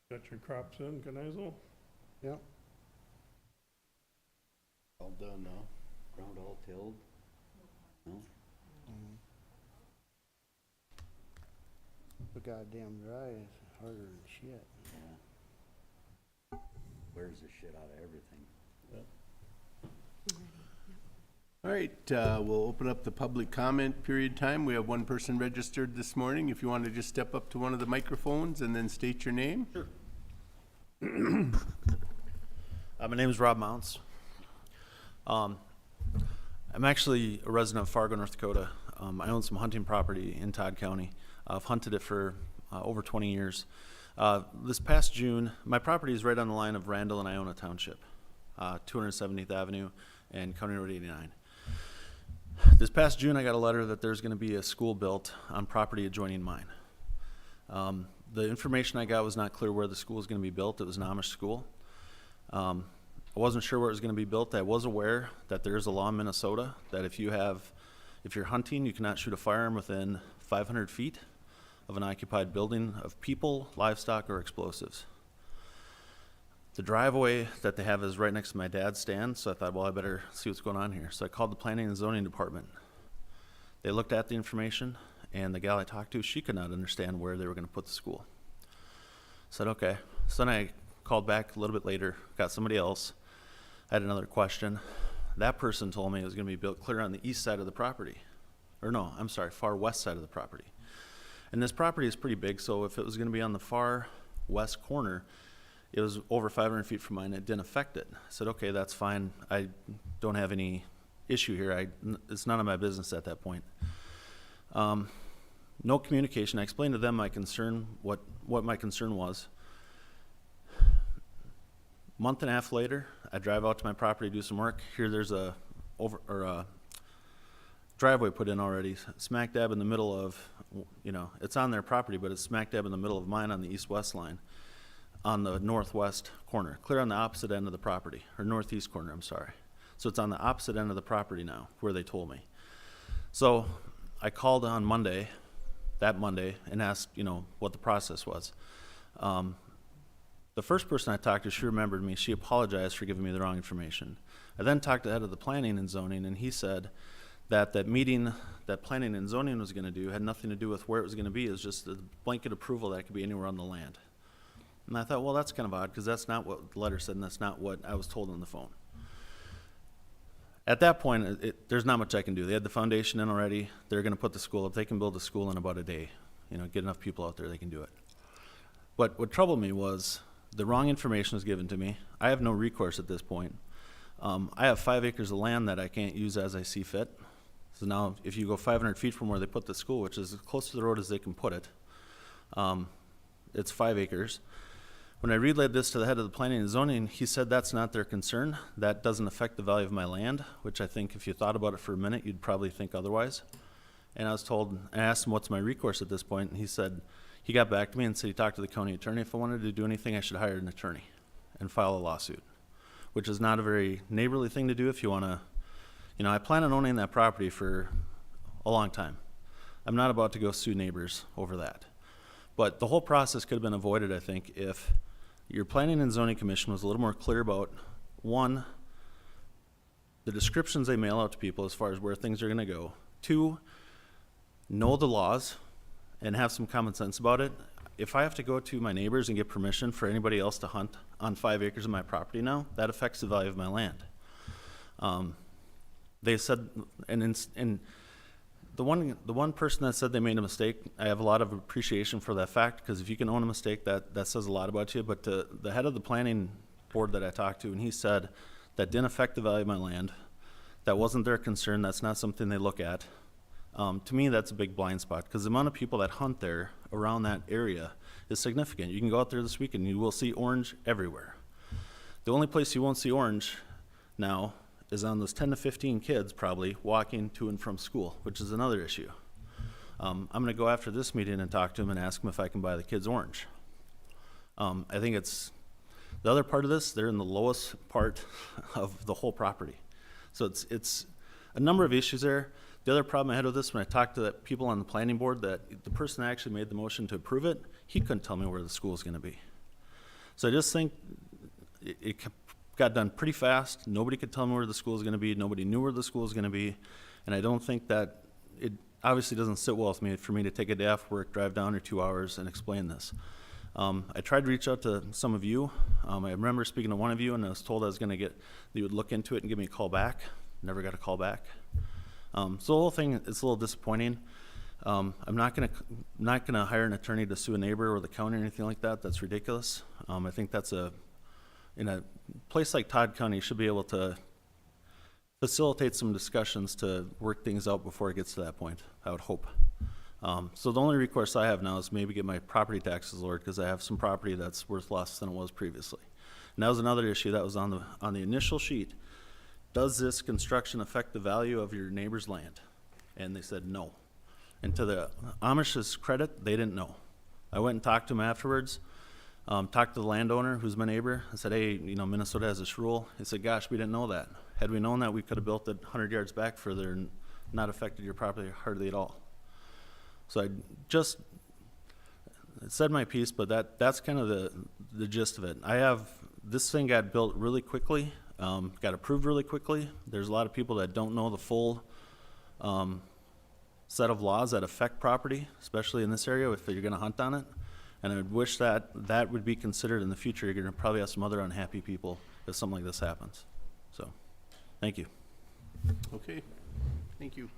Got your crops in, Kanizel? Yep. All done now? Ground all tilled? No? The goddamn dry is harder than shit. Yeah. Wears the shit out of everything. All right, we'll open up the public comment period time. We have one person registered this morning. If you want to just step up to one of the microphones and then state your name. Sure. My name is Rob Mounts. I'm actually a resident of Fargo, North Dakota. I own some hunting property in Todd County. I've hunted it for over 20 years. This past June, my property is right on the line of Randall and Iona Township, 270th Avenue and County Road 89. This past June, I got a letter that there's going to be a school built on property adjoining mine. The information I got was not clear where the school was going to be built. It was an Amish school. I wasn't sure where it was going to be built. I was aware that there is a law in Minnesota that if you're hunting, you cannot shoot a firearm within 500 feet of an occupied building of people, livestock, or explosives. The driveway that they have is right next to my dad's stand, so I thought, well, I better see what's going on here. So I called the planning and zoning department. They looked at the information, and the gal I talked to, she could not understand where they were going to put the school. I said, okay. So then I called back a little bit later, got somebody else. I had another question. That person told me it was going to be built clear on the east side of the property. Or no, I'm sorry, far west side of the property. And this property is pretty big, so if it was going to be on the far west corner, it was over 500 feet from mine. It didn't affect it. I said, okay, that's fine. I don't have any issue here. It's none of my business at that point. No communication. I explained to them my concern, what my concern was. Month and a half later, I drive out to my property to do some work. Here there's a driveway put in already, smack dab in the middle of, it's on their property, but it's smack dab in the middle of mine on the east-west line, on the northwest corner, clear on the opposite end of the property, or northeast corner, I'm sorry. So it's on the opposite end of the property now, where they told me. So I called on that Monday, and asked, what the process was. The first person I talked to, she remembered me. She apologized for giving me the wrong information. I then talked to the head of the planning and zoning, and he said that meeting that planning and zoning was going to do had nothing to do with where it was going to be. It was just a blanket approval that it could be anywhere on the land. And I thought, well, that's kind of odd, because that's not what the letter said, and that's not what I was told on the phone. At that point, there's not much I can do. They had the foundation in already. They're going to put the school up. They can build a school in about a day. Get enough people out there, they can do it. But what troubled me was the wrong information was given to me. I have no recourse at this point. I have 5 acres of land that I can't use as I see fit. So now if you go 500 feet from where they put the school, which is as close to the road as they can put it, it's 5 acres. When I relayed this to the head of the planning and zoning, he said that's not their concern. That doesn't affect the value of my land, which I think if you thought about it for a minute, you'd probably think otherwise. And I asked him what's my recourse at this point, and he got back to me and said he talked to the county attorney. If I wanted to do anything, I should hire an attorney and file a lawsuit, which is not a very neighborly thing to do if you want to. I plan on owning that property for a long time. I'm not about to go sue neighbors over that. But the whole process could have been avoided, I think, if your planning and zoning commission was a little more clear about, one, the descriptions they mail out to people as far as where things are going to go. 2, know the laws and have some common sense about it. If I have to go to my neighbors and get permission for anybody else to hunt on 5 acres of my property now, that affects the value of my land. They said, and the one person that said they made a mistake, I have a lot of appreciation for that fact, because if you can own a mistake, that says a lot about you. But the head of the planning board that I talked to, and he said that didn't affect the value of my land. That wasn't their concern. That's not something they look at. To me, that's a big blind spot, because the amount of people that hunt there around that area is significant. You can go out there this weekend, you will see orange everywhere. The only place you won't see orange now is on those 10 to 15 kids probably walking to and from school, which is another issue. I'm going to go after this meeting and talk to them and ask them if I can buy the kids orange. I think it's the other part of this, they're in the lowest part of the whole property. So it's a number of issues there. The other problem I had with this, when I talked to the people on the planning board, that the person that actually made the motion to approve it, he couldn't tell me where the school is going to be. So I just think it got done pretty fast. Nobody could tell me where the school is gonna be. Nobody knew where the school is gonna be. And I don't think that, it obviously doesn't sit well with me for me to take a day off work, drive down or 2 hours and explain this. I tried to reach out to some of you. I remember speaking to one of you and I was told that you would look into it and give me a call back. Never got a call back. So the whole thing is a little disappointing. I'm not gonna hire an attorney to sue a neighbor or the county or anything like that. That's ridiculous. I think that's in a place like Todd County, you should be able to facilitate some discussions to work things out before it gets to that point, I would hope. So the only recourse I have now is maybe get my property taxes lowered because I have some property that's worth less than it was previously. And that was another issue that was on the initial sheet. Does this construction affect the value of your neighbor's land? And they said no. And to the Amish's credit, they didn't know. I went and talked to them afterwards, talked to the landowner who's my neighbor. I said, hey, Minnesota has this rule. He said, gosh, we didn't know that. Had we known that, we could have built it 100 yards back further and not affected your property hardly at all. So I said my piece, but that's kind of the gist of it. This thing got built really quickly, got approved really quickly. There's a lot of people that don't know the full set of laws that affect property, especially in this area if you're gonna hunt on it. And I would wish that would be considered in the future. You're gonna probably have some other unhappy people if something like this happens. So, thank you. Okay, thank you.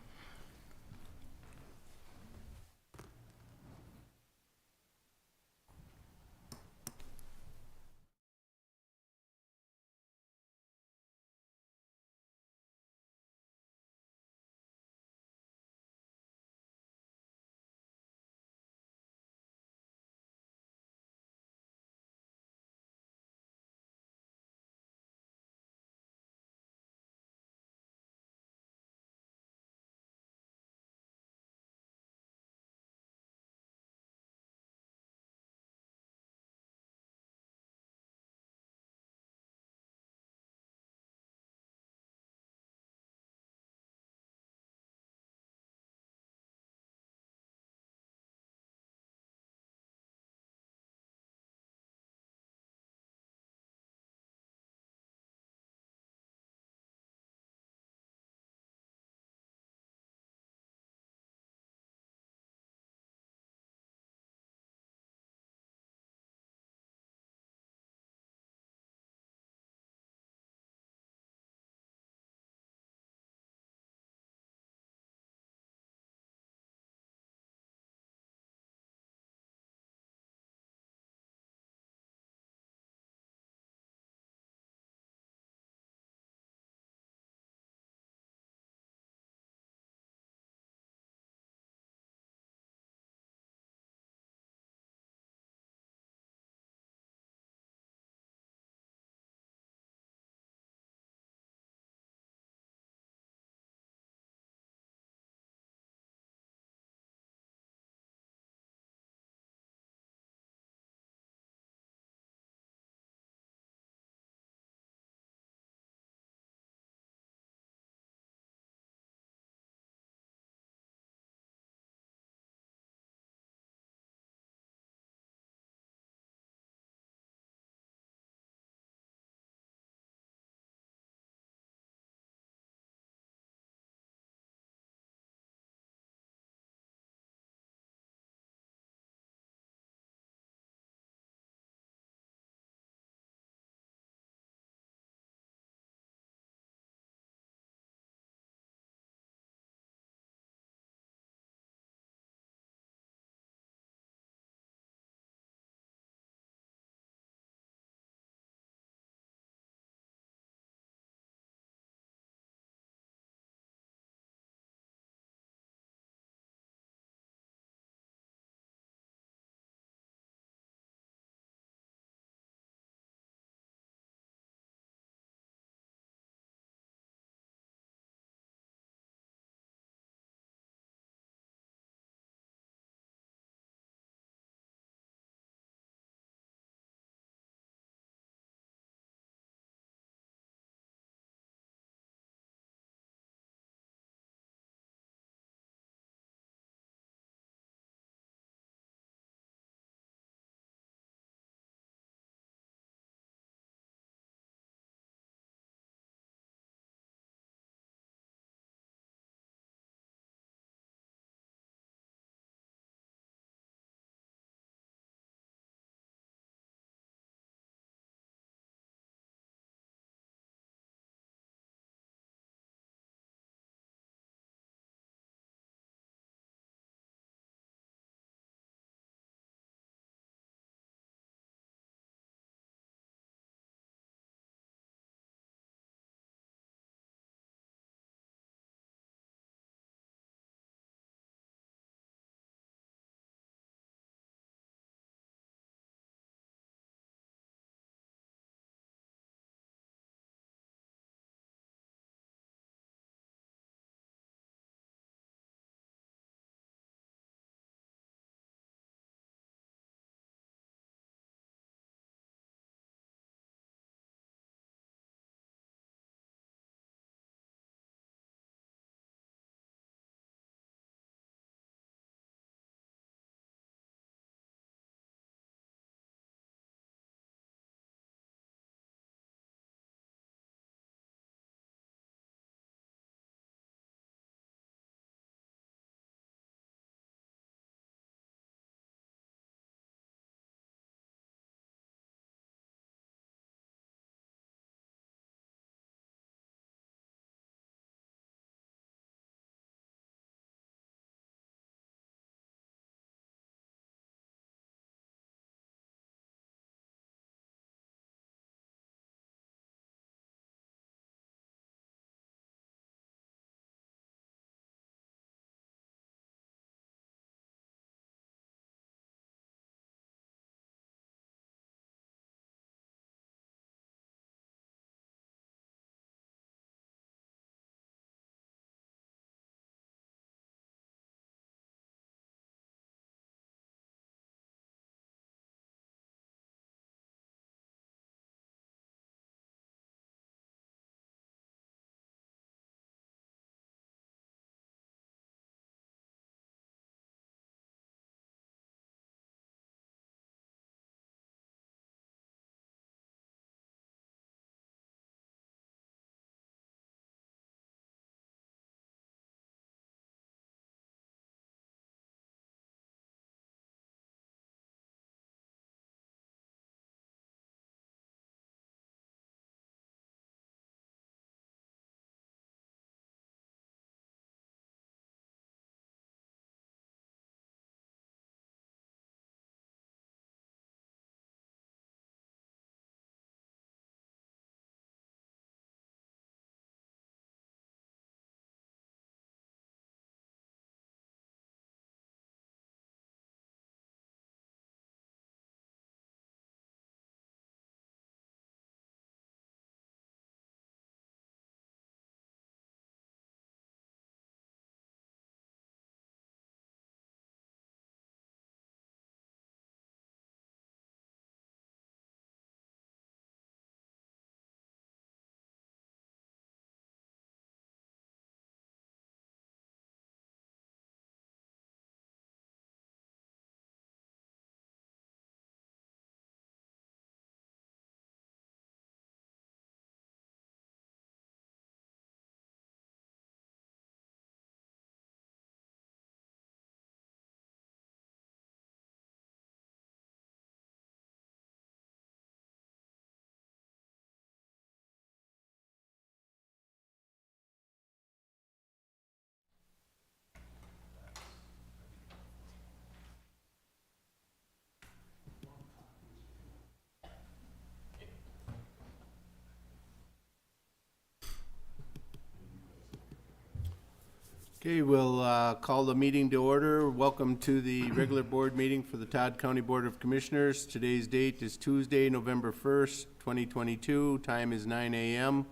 Okay, we'll call the meeting to order. Welcome to the regular board meeting for the Todd County Board of Commissioners. Today's date is Tuesday, November 1st, 2022. Time is 9 a.m.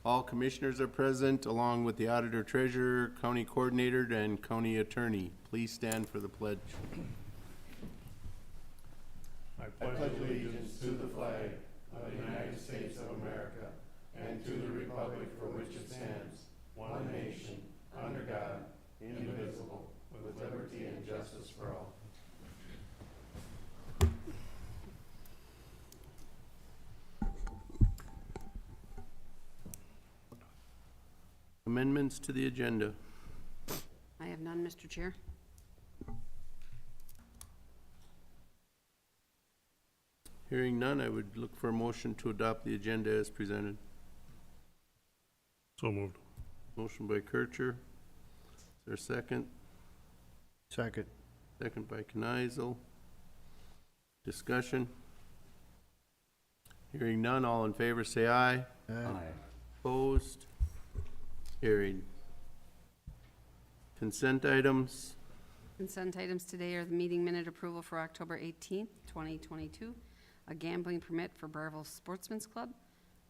All commissioners are present, along with the auditor, treasurer, county coordinator, and county attorney. Please stand for the pledge. I pledge allegiance to the flag of the United States of America and to the republic for which it stands, one nation, under God, indivisible, with liberty and justice for all. Amendments to the agenda. I have none, Mr. Chair. Hearing none, I would look for a motion to adopt the agenda as presented. So moved. Motion by Kircher. Is there a second? Second. Second by Kneisel. Discussion. Hearing none, all in favor say aye. Aye. Opposed? Carried. Consent items. Consent items today are the meeting minute approval for October 18th, 2022, a gambling permit for Barville Sportsman's Club,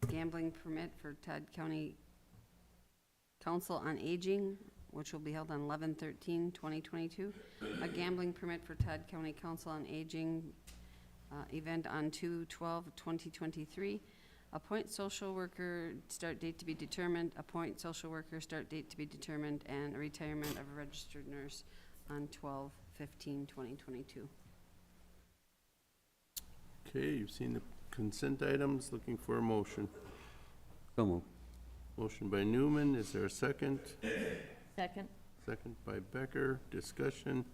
gambling permit for Todd County Council on Aging, which will be held on 11/13/2022, a gambling permit for Todd County Council on Aging event on 2/12/2023, appoint social worker, start date to be determined, appoint social worker, start date to be determined, and a retirement of a registered nurse on 12/15/2022. Okay, you've seen the consent items. Looking for a motion. So moved. Motion by Newman. Is there a second? Second. Second by Becker. Discussion.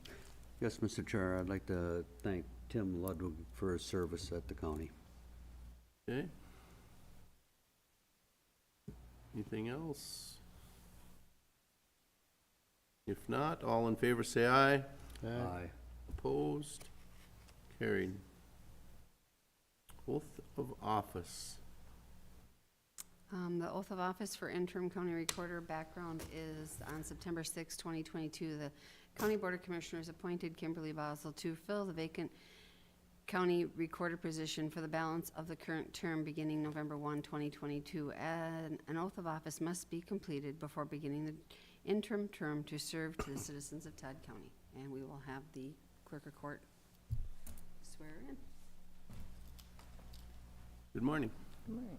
Yes, Mr. Chair, I'd like to thank Tim Ludwig for his service at the county. Okay. Anything else? If not, all in favor say aye. Aye. Opposed? Carried. Oath of office. The oath of office for interim county recorder background is on September 6, 2022. The County Board of Commissioners appointed Kimberly Boswell to fill the vacant county recorder position for the balance of the current term beginning November 1, 2022. And an oath of office must be completed before beginning the interim term to serve to the citizens of Todd County. And we will have the clerk of court swear in. Good morning. Good morning.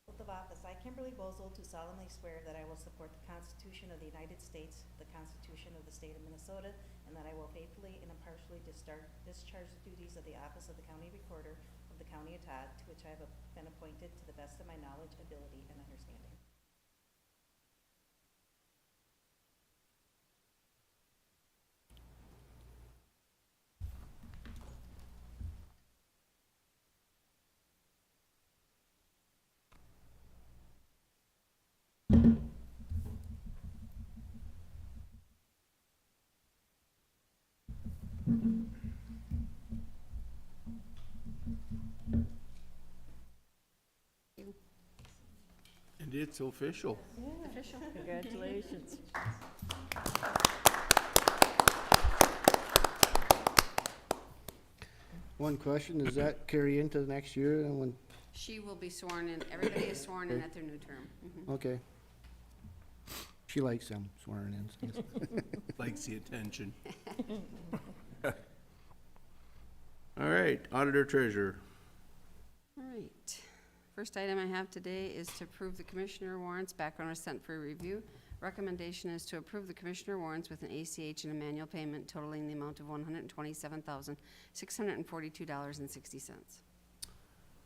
Oath of office. I, Kimberly Boswell, do solemnly swear that I will support the Constitution of the United States, the Constitution of the State of Minnesota, and that I will faithfully and impartially discharge the duties of the office of the County Recorder of the County of Todd, to which I have been appointed to the best of my knowledge, ability, and understanding. And it's official. Official. Congratulations. One question, does that carry into the next year and when, She will be sworn in. Everybody is sworn in at their new term. Mhm. okay. She likes them swearing in. Likes the attention. All right, auditor treasurer. All right. First item I have today is to approve the commissioner warrants. Background was sent for review. Recommendation is to approve the commissioner warrants with an ACH and a manual payment totaling the amount of $127,642.60.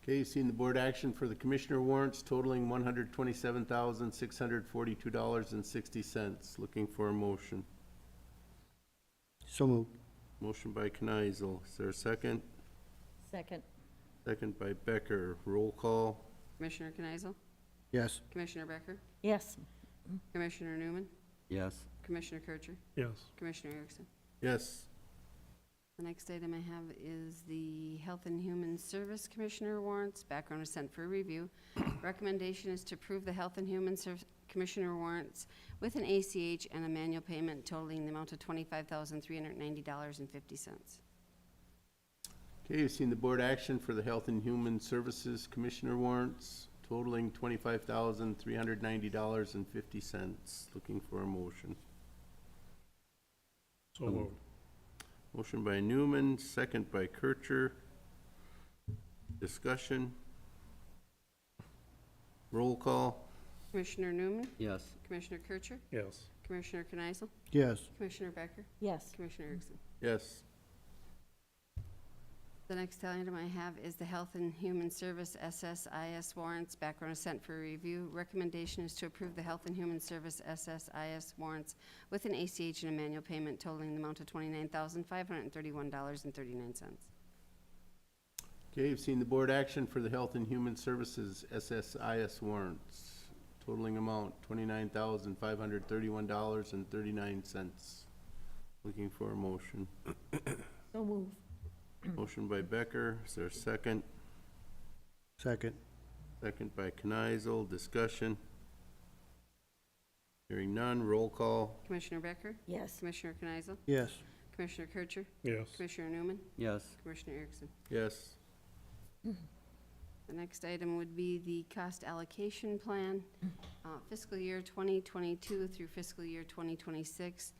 Okay, you've seen the board action for the commissioner warrants totaling $127,642.60. Looking for a motion. So moved. Motion by Kneisel. Is there a second? Second. Second by Becker. Roll call. Commissioner Kneisel? Yes. Commissioner Becker? Yes. Commissioner Newman? Yes. Commissioner Kircher? Yes. Commissioner Erickson? Yes. The next item I have is the Health and Human Service Commissioner warrants. Background is sent for review. Recommendation is to approve the Health and Human commissioner warrants with an ACH and a manual payment totaling the amount of $25,390.50. Okay, you've seen the board action for the Health and Human Services Commissioner warrants totaling $25,390.50. Looking for a motion. So moved. Motion by Newman, second by Kircher. Discussion. Roll call. Commissioner Newman, Yes. Commissioner Kircher, Yes. Commissioner Kneisel, Yes. Commissioner Becker, Yes. Commissioner Erickson. Yes. The next item I have is the Health and Human Service SSIS warrants. Background is sent for review. Recommendation is to approve the Health and Human Service SSIS warrants with an ACH and a manual payment totaling the amount of $29,531.39. Okay, you've seen the board action for the Health and Human Services SSIS warrants totaling amount $29,531.39. Looking for a motion. So move. Motion by Becker, is there a second? Second. Second by Kneisel, discussion. Hearing none, roll call. Commissioner Becker, Yes. Commissioner Kneisel, Yes. Commissioner Kircher, Yes. Commissioner Newman, Yes. Commissioner Erickson. Yes. The next item would be the cost allocation plan, fiscal year 2022 through fiscal year 2026.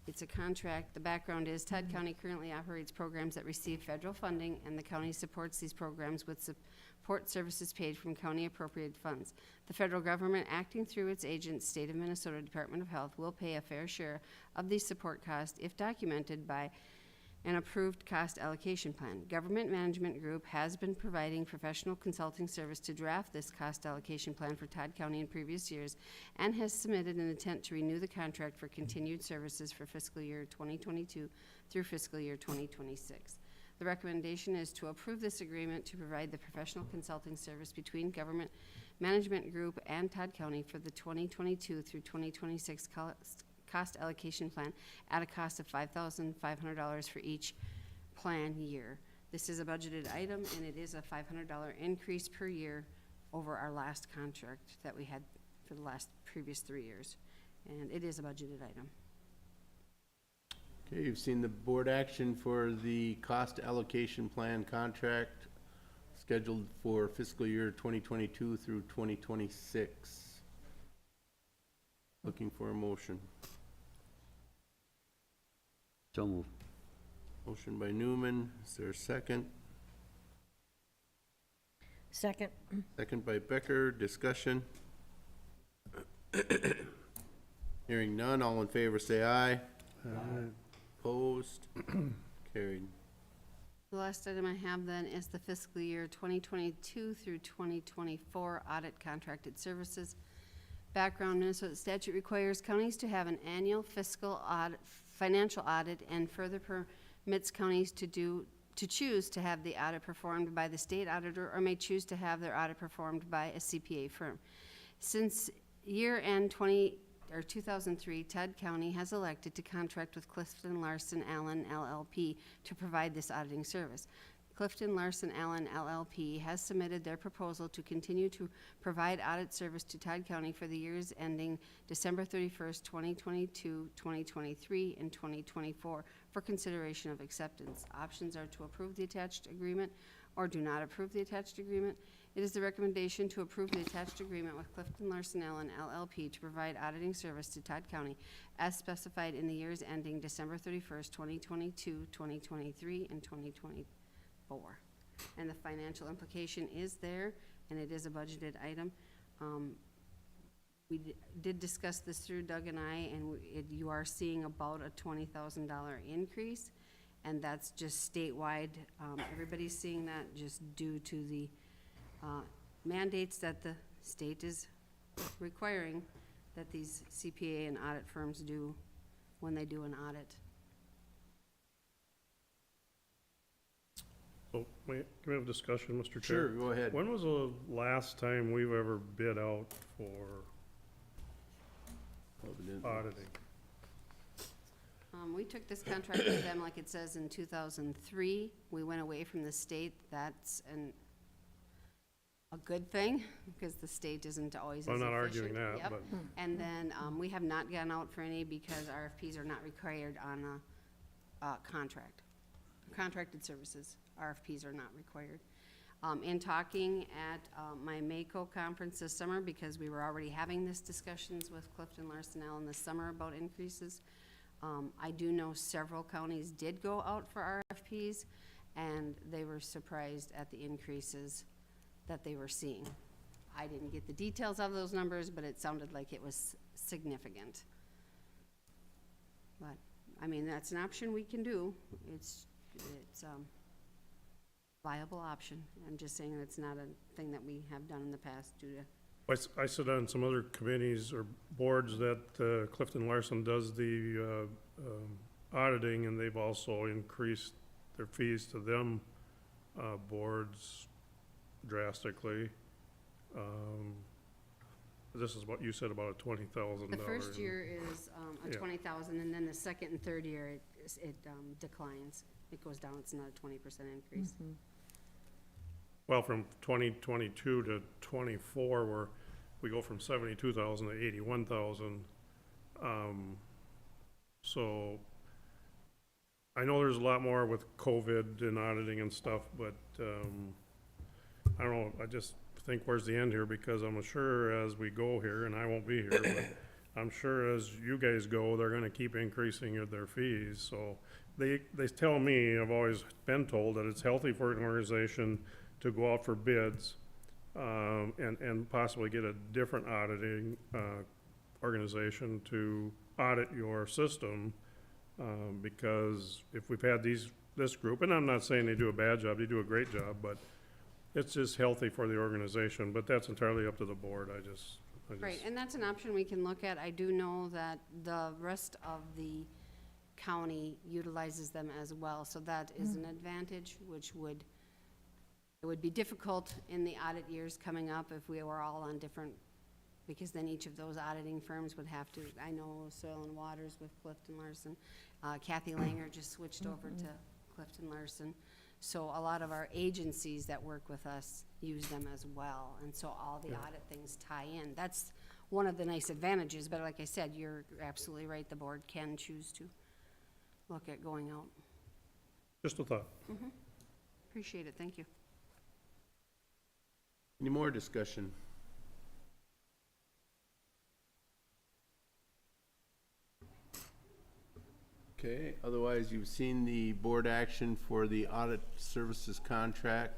It's a contract. The background is Todd County currently operates programs that receive federal funding, and the county supports these programs with support services paid from county appropriated funds. The federal government, acting through its agent, State of Minnesota Department of Health, will pay a fair share of these support costs if documented by an approved cost allocation plan. Government Management Group has been providing professional consulting service to draft this cost allocation plan for Todd County in previous years and has submitted an intent to renew the contract for continued services for fiscal year 2022 through fiscal year 2026. The recommendation is to approve this agreement to provide the professional consulting service between Government Management Group and Todd County for the 2022 through 2026 cost allocation plan at a cost of $5,500 for each plan year. This is a budgeted item, and it is a $500 increase per year over our last contract that we had for the previous 3 years. And it is a budgeted item. Okay, you've seen the board action for the cost allocation plan contract scheduled for fiscal year 2022 through 2026. Looking for a motion. So moved. Motion by Newman, is there a second? Second. Second by Becker, discussion. Hearing none, all in favor say aye. Opposed? Carried. The last item I have then is the fiscal year 2022 through 2024 audit contracted services. Background, Minnesota statute requires counties to have an annual fiscal audit, financial audit, and further permits counties to choose to have the audit performed by the state auditor or may choose to have their audit performed by a CPA firm. Since year-end 2003, Todd County has elected to contract with Clifton Larson Allen LLP to provide this auditing service. Clifton Larson Allen LLP has submitted their proposal to continue to provide audit service to Todd County for the years ending December 31st, 2022, 2023, and 2024 for consideration of acceptance. Options are to approve the attached agreement or do not approve the attached agreement. It is the recommendation to approve the attached agreement with Clifton Larson Allen LLP to provide auditing service to Todd County as specified in the years ending December 31st, 2022, 2023, and 2024. And the financial implication is there, and it is a budgeted item. We did discuss this through Doug and I, and you are seeing about a $20,000 increase, and that's just statewide. Everybody's seeing that just due to the mandates that the state is requiring that these CPA and audit firms do when they do an audit. So, can we have a discussion, Mr. Chair? Sure, go ahead. When was the last time we've ever bid out for auditing? We took this contract with them, like it says, in 2003. We went away from the state. That's a good thing, because the state isn't always as I'm efficient. not arguing that, Yep. but And then, we have not gone out for any because RFPs are not required on a contract. Contracted services, RFPs are not required. In talking at, my Mako conference this summer, because we were already having this discussions with Clifton Larson Allen this summer about increases, I do know several counties did go out for RFPs, and they were surprised at the increases that they were seeing. I didn't get the details of those numbers, but it sounded like it was significant. But, I mean, that's an option we can do. It's viable option. I'm just saying it's not a thing that we have done in the past due to, I sit on some other committees or boards that Clifton Larson does the auditing, and they've also increased their fees to them boards drastically. This is what you said, about a $20,000. the first year is a Yeah. 20,000, and then the second and third year, it declines. It goes down, it's not a 20% increase. Well, from 2022 to 24, where we go from 72,000 to 81,000. So I know there's a lot more with COVID and auditing and stuff, but I don't know, I just think where's the end here, because I'm sure as we go here, and I won't be here, but I'm sure as you guys go, they're gonna keep increasing their fees. So they tell me, I've always been told that it's healthy for an organization to go out for bids, and possibly get a different auditing, organization to audit your system. Because if we've had this group, and I'm not saying they do a bad job, they do a great job, but it's just healthy for the organization, but that's entirely up to the board. I just. Right, and that's an option we can look at. I do know that the rest of the county utilizes them as well, so that is an advantage, which it would be difficult in the audit years coming up if we were all on different, because then each of those auditing firms would have to, I know Soil and Waters with Clifton Larson, Kathy Langer just switched over to Clifton Larson. So a lot of our agencies that work with us use them as well, and so all the audit things tie in. That's one of the nice advantages, but like I said, you're absolutely right, the board can choose to look at going out. Just a thought. Appreciate it, thank you. Any more discussion? Okay, otherwise you've seen the board action for the audit services contract.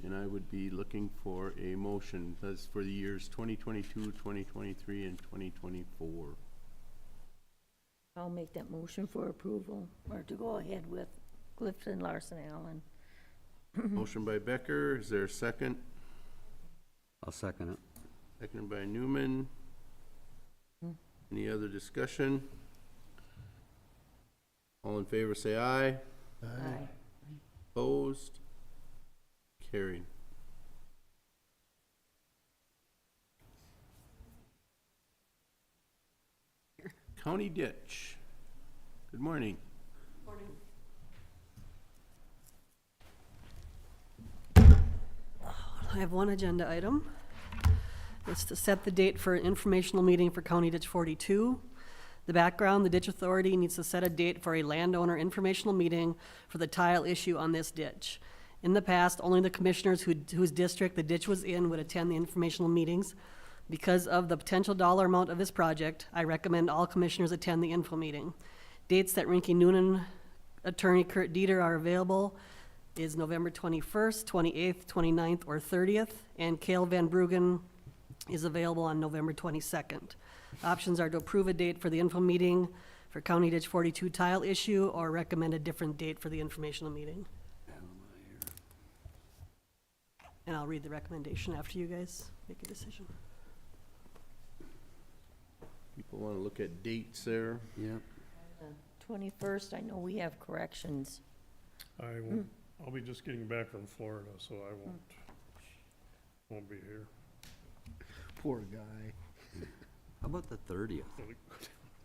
And I would be looking for a motion. That's for the years 2022, 2023, and 2024. I'll make that motion for approval, or to go ahead with Clifton Larson Allen. Motion by Becker, is there a second? I'll second it. Seconded by Newman. Any other discussion? All in favor, say aye. Aye. Opposed? Carried. County ditch. Good morning. I have one agenda item. It's to set the date for an informational meeting for County Ditch 42. The background, the Ditch Authority needs to set a date for a landowner informational meeting for the tile issue on this ditch. In the past, only the commissioners whose district the ditch was in would attend the informational meetings. Because of the potential dollar amount of this project, I recommend all commissioners attend the info meeting. Dates that Rinky Noonan, attorney Kurt Dieter are available is November 21st, 28th, 29th, or 30th, and Cale Van Bruggen is available on November 22nd. Options are to approve a date for the info meeting for County Ditch 42 tile issue, or recommend a different date for the informational meeting. And I'll read the recommendation after you guys make a decision. People want to look at dates there. Yep. 21st, I know we have corrections. I won't, I'll be just getting back from Florida, so I won't be here. Poor guy. How about the 30th?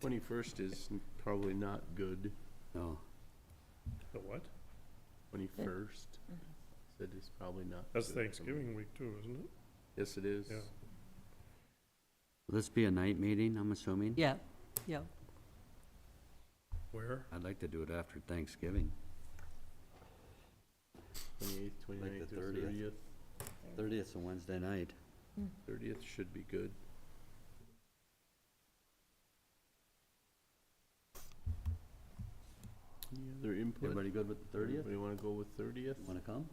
21st is probably not good. No. The what? 21st. That is probably not. That's good. Thanksgiving week too, isn't it? Yes, it is. Yeah. Will this be a night meeting, I'm assuming? Yeah, yeah. Where? I'd like to do it after Thanksgiving. 28th, Like 29th, the or 30th. 30th's a Wednesday night. 30th should be good. Any other input? Everybody good with the 30th? Anybody wanna go with 30th? Wanna come?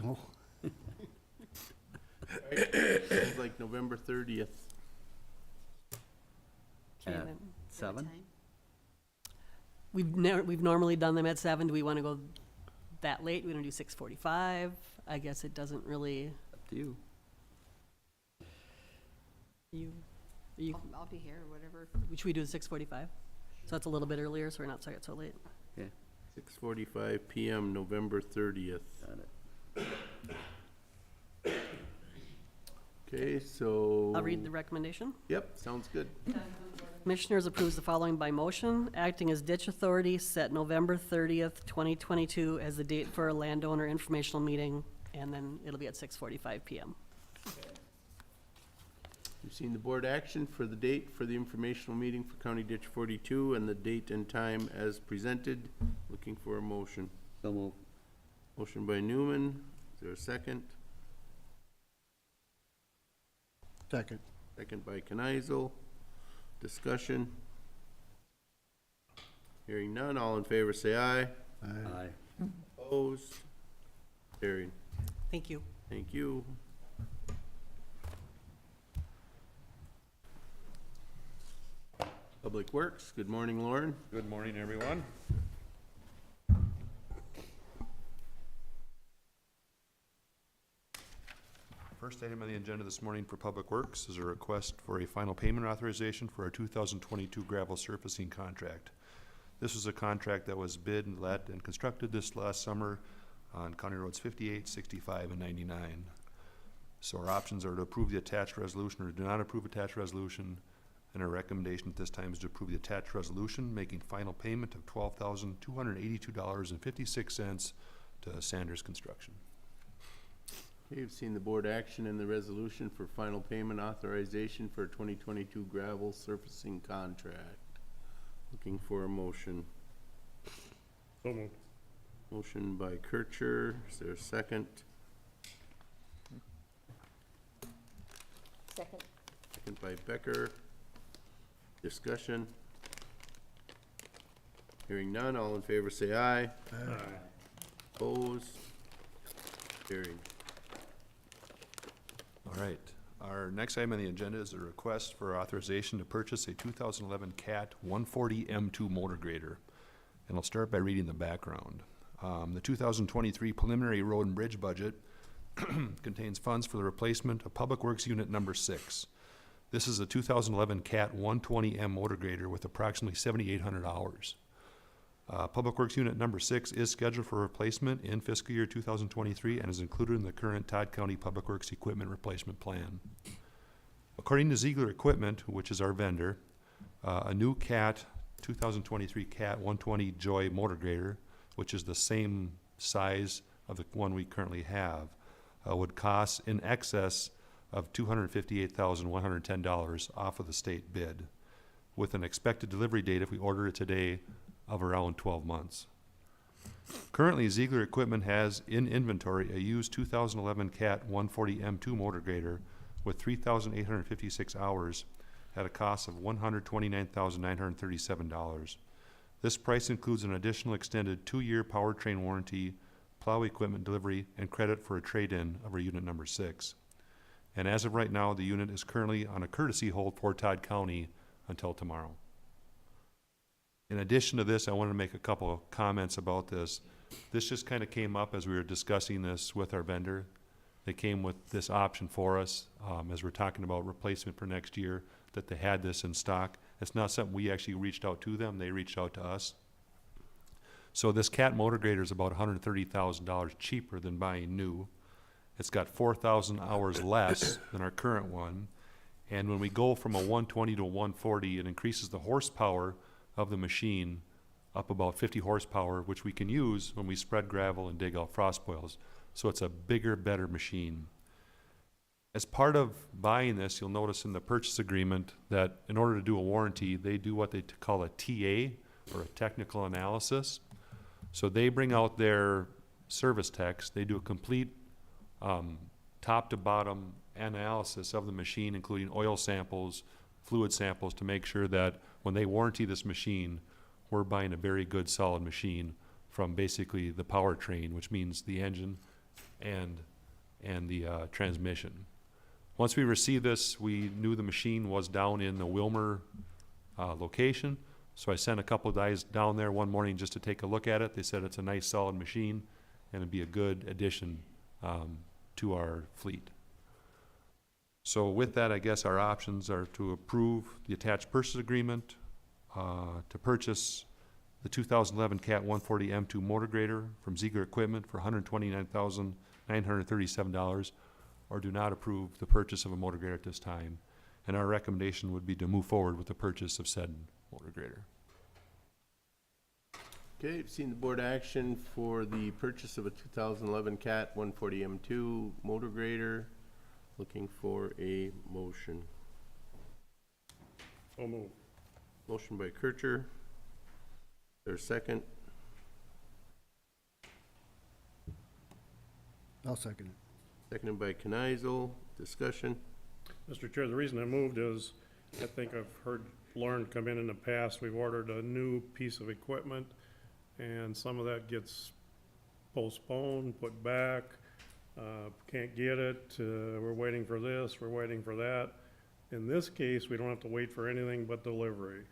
No. Sounds like November 30th. Okay, At then. 7? We've normally done them at 7. Do we want to go that late? We want to do 6:45? I guess it doesn't really, Up to you. you, I'll be here, whatever. should we do 6:45? So that's a little bit earlier, so we're not starting so late. 6:45 PM, November 30th. Got it. Okay, so. I'll read the recommendation. Yep, sounds good. Commissioners approves the following by motion. Acting as ditch authority, set November 30th, 2022 as the date for a landowner informational meeting, and then it'll be at 6:45 PM. You've seen the board action for the date for the informational meeting for County Ditch 42 and the date and time as presented. Looking for a motion. So move. Motion by Newman. Is there a second? Second. Second by Kneisel. Discussion. Hearing none, all in favor say aye. Aye. Opposed? Carried. Thank you. Thank you. Public Works, good morning, Lauren. Good morning, everyone. First item on the agenda this morning for Public Works is a request for a final payment authorization for our 2022 gravel surfacing contract. This was a contract that was bid and let and constructed this last summer on County Roads 58, 65, and 99. So our options are to approve the attached resolution or do not approve attached resolution. And our recommendation at this time is to approve the attached resolution, making final payment of $12,282.56 to Sanders Construction. Okay, you've seen the board action and the resolution for final payment authorization for 2022 gravel surfacing contract. Looking for a motion. So moved. Motion by Kircher, is there a second? Second. Second by Becker. Discussion. Hearing none, all in favor say aye. Aye. Opposed? Carried. All right, our next item on the agenda is a request for authorization to purchase a 2011 CAT 140 M2 motor grader. And I'll start by reading the background. The 2023 preliminary road and bridge budget contains funds for the replacement of Public Works Unit Number 6. This is a 2011 CAT 120M motor grader with approximately 7,800 hours. Public Works Unit Number 6 is scheduled for replacement in fiscal year 2023 and is included in the current Todd County Public Works Equipment Replacement Plan. According to Ziegler Equipment, which is our vendor, a new CAT 2023 CAT 120 Joy motor grader, which is the same size of the one we currently have, would cost in excess of $258,110 off of the state bid, with an expected delivery date, if we order it today, of around 12 months. Currently, Ziegler Equipment has in inventory a used 2011 CAT 140 M2 motor grader with 3,856 hours at a cost of $129,937. This price includes an additional extended 2-year powertrain warranty, plow equipment delivery, and credit for a trade-in of our unit number 6. And as of right now, the unit is currently on a courtesy hold for Todd County until tomorrow. In addition to this, I wanted to make a couple of comments about this. This just kind of came up as we were discussing this with our vendor. They came with this option for us as we're talking about replacement for next year, that they had this in stock. It's not something we actually reached out to them. They reached out to us. So this CAT motor grader is about $130,000 cheaper than buying new. It's got 4,000 hours less than our current one. And when we go from a 120 to a 140, it increases the horsepower of the machine up about 50 horsepower, which we can use when we spread gravel and dig out frost boils. So it's a bigger, better machine. As part of buying this, you'll notice in the purchase agreement that in order to do a warranty, they do what they call a TA, or a technical analysis. So they bring out their service techs, they do a complete top to bottom analysis of the machine, including oil samples, fluid samples, to make sure that when they warranty this machine, we're buying a very good, solid machine from basically the powertrain, which means the engine and the transmission. Once we received this, we knew the machine was down in the Wilmer location, so I sent a couple of guys down there one morning just to take a look at it. They said it's a nice, solid machine, and it'd be a good addition to our fleet. So with that, I guess our options are to approve the attached purchase agreement, to purchase the 2011 Cat 140 M2 motor grader from Ziegler Equipment for $129,937, or do not approve the purchase of a motor grader at this time. And our recommendation would be to move forward with the purchase of said motor grader. Okay, you've seen the board action for the purchase of a 2011 Cat 140 M2 motor grader. Looking for a motion. So moved. Motion by Kircher. There's a second. I'll second it. Seconded by Kneisel. Discussion. Mr. Chair, the reason I moved is, I think I've heard Lauren come in the past, we've ordered a new piece of equipment, and some of that gets postponed, put back, can't get it, we're waiting for this, we're waiting for that. In this case, we don't have to wait for anything but delivery,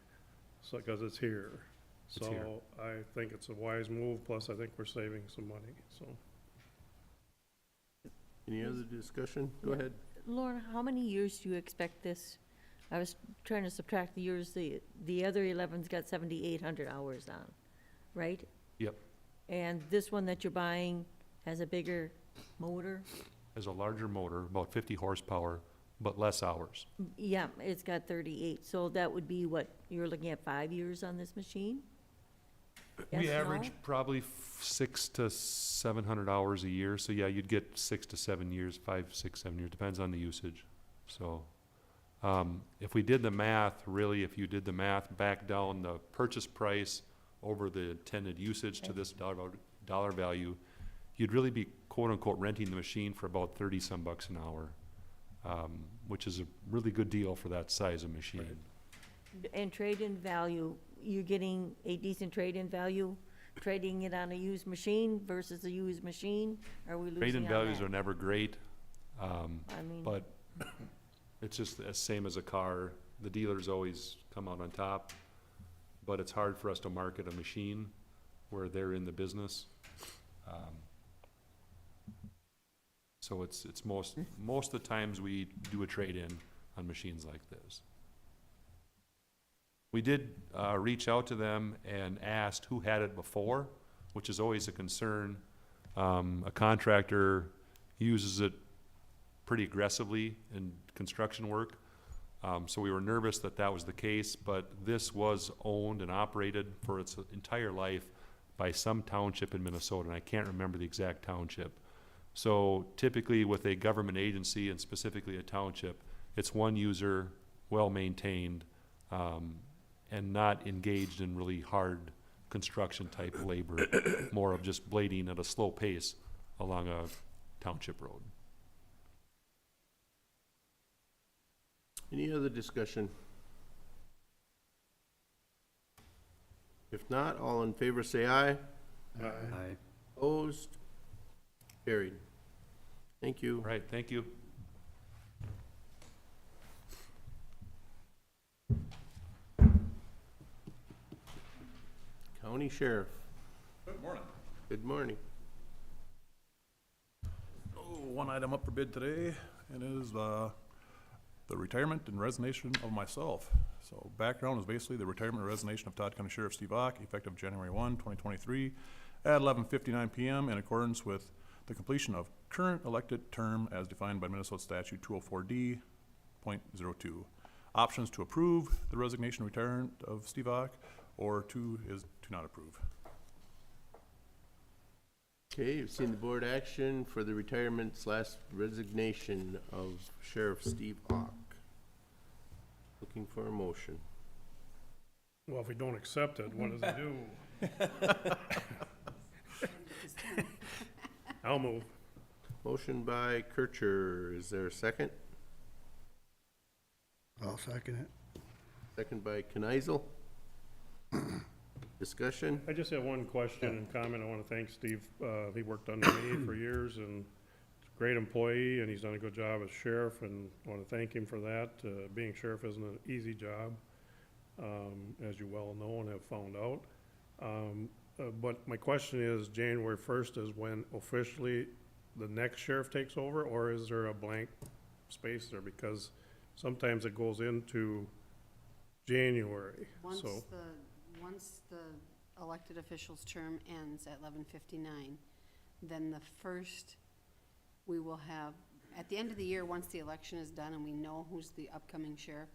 so, because it's here. It's here. So I think it's a wise move, plus I think we're saving some money, so. Any other discussion? Go ahead. Lauren, how many years do you expect this? I was trying to subtract the years, the other 11's got 7,800 hours on, right? Yep. And this one that you're buying has a bigger motor? Has a larger motor, about 50 horsepower, but less hours. Yeah, it's got 38, so that would be what, you're looking at 5 years on this machine? We Yes, no? average probably 600 to 700 hours a year, so yeah, you'd get 6 to 7 years, 5, 6, 7 years, depends on the usage. So, if we did the math, really, if you did the math, back down the purchase price over the intended usage to this dollar value, you'd really be quote-unquote renting the machine for about 30-some bucks an hour, which is a really good deal for that size of machine. And trade-in value, you're getting a decent trade-in value, trading it on a used machine versus a used machine? Are we losing on Trade-in values that? are never great, I mean, but it's just the same as a car. The dealers always come out on top, but it's hard for us to market a machine where they're in the business. So it's most of the times we do a trade-in on machines like this. We did reach out to them and asked who had it before, which is always a concern. A contractor uses it pretty aggressively in construction work. So we were nervous that that was the case, but this was owned and operated for its entire life by some township in Minnesota, and I can't remember the exact township. So typically with a government agency, and specifically a township, it's one user, well-maintained, and not engaged in really hard construction type labor, more of just blading at a slow pace along a township road. Any other discussion? If not, all in favor say aye. Aye. Opposed? Carried. Thank you. All right, thank you. County Sheriff. Good morning. Good morning. One item up for bid today, and it is the retirement and resignation of myself. So background is basically the retirement and resignation of Todd County Sheriff Steve Ock, effective January 1, 2023, at 11:59 p.m. in accordance with the completion of current elected term as defined by Minnesota Statute 204D.02. Options to approve the resignation and retirement of Steve Ock, or two is to not approve. Okay, you've seen the board action for the retirement/resignation of Sheriff Steve Hawk. Looking for a motion. Well, if we don't accept it, what does it do? I'll move. Motion by Kircher, is there a second? I'll second it. Second by Kneisel. Discussion? I just have one question and comment. I want to thank Steve. He worked under me for years and he's a great employee and he's done a good job as sheriff, and I want to thank him for that. Being sheriff isn't an easy job, as you well know and have found out. But my question is, January 1st is when officially the next sheriff takes over, or is there a blank space there? Because sometimes it goes into January, so. Once the elected official's term ends at 11:59, then the first, we will have, at the end of the year, once the election is done and we know who's the upcoming sheriff,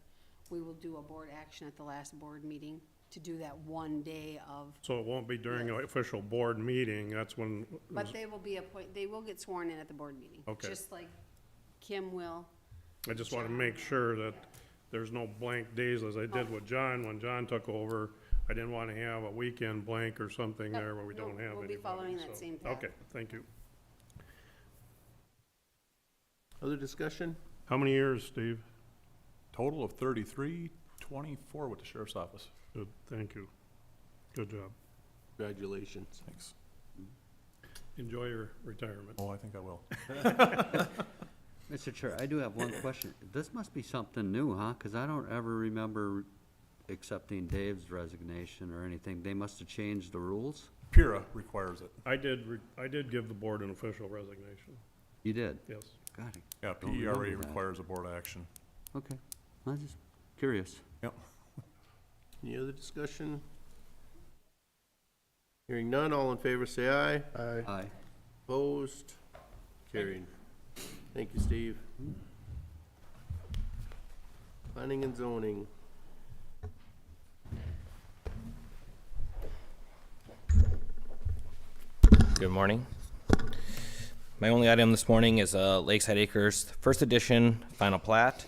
we will do a board action at the last board meeting to do that one day of, So it won't be during an official board meeting, that's when. but they will be they will get sworn in at the board meeting. Okay. Just like Kim will. I just want to make sure that there's no blank days as I did with John. When John took over, I didn't want to have a weekend blank or something No, there where we don't have anybody. We'll be following that so. same path. Okay, thank you. Other discussion? How many years, Steve? Total of 33, 24 with the sheriff's office. Good, thank you. Good job. Congratulations. Thanks. Enjoy your retirement. Oh, I think I will. Mr. Chair, I do have one question. This must be something new, huh? Because I don't ever remember accepting Dave's resignation or anything. They must have changed the rules? PIRA requires it. I did give the board an official resignation, You did? yes. Got it. Yeah, Don't remember PERA that. requires a board action. Okay. I was just curious. Yep. Any other discussion? Hearing none, all in favor say aye. Aye. Opposed? Carried. Thank you, Steve. Planning and zoning. Good morning. My only item this morning is Lakeside Acres First Edition Final Plat.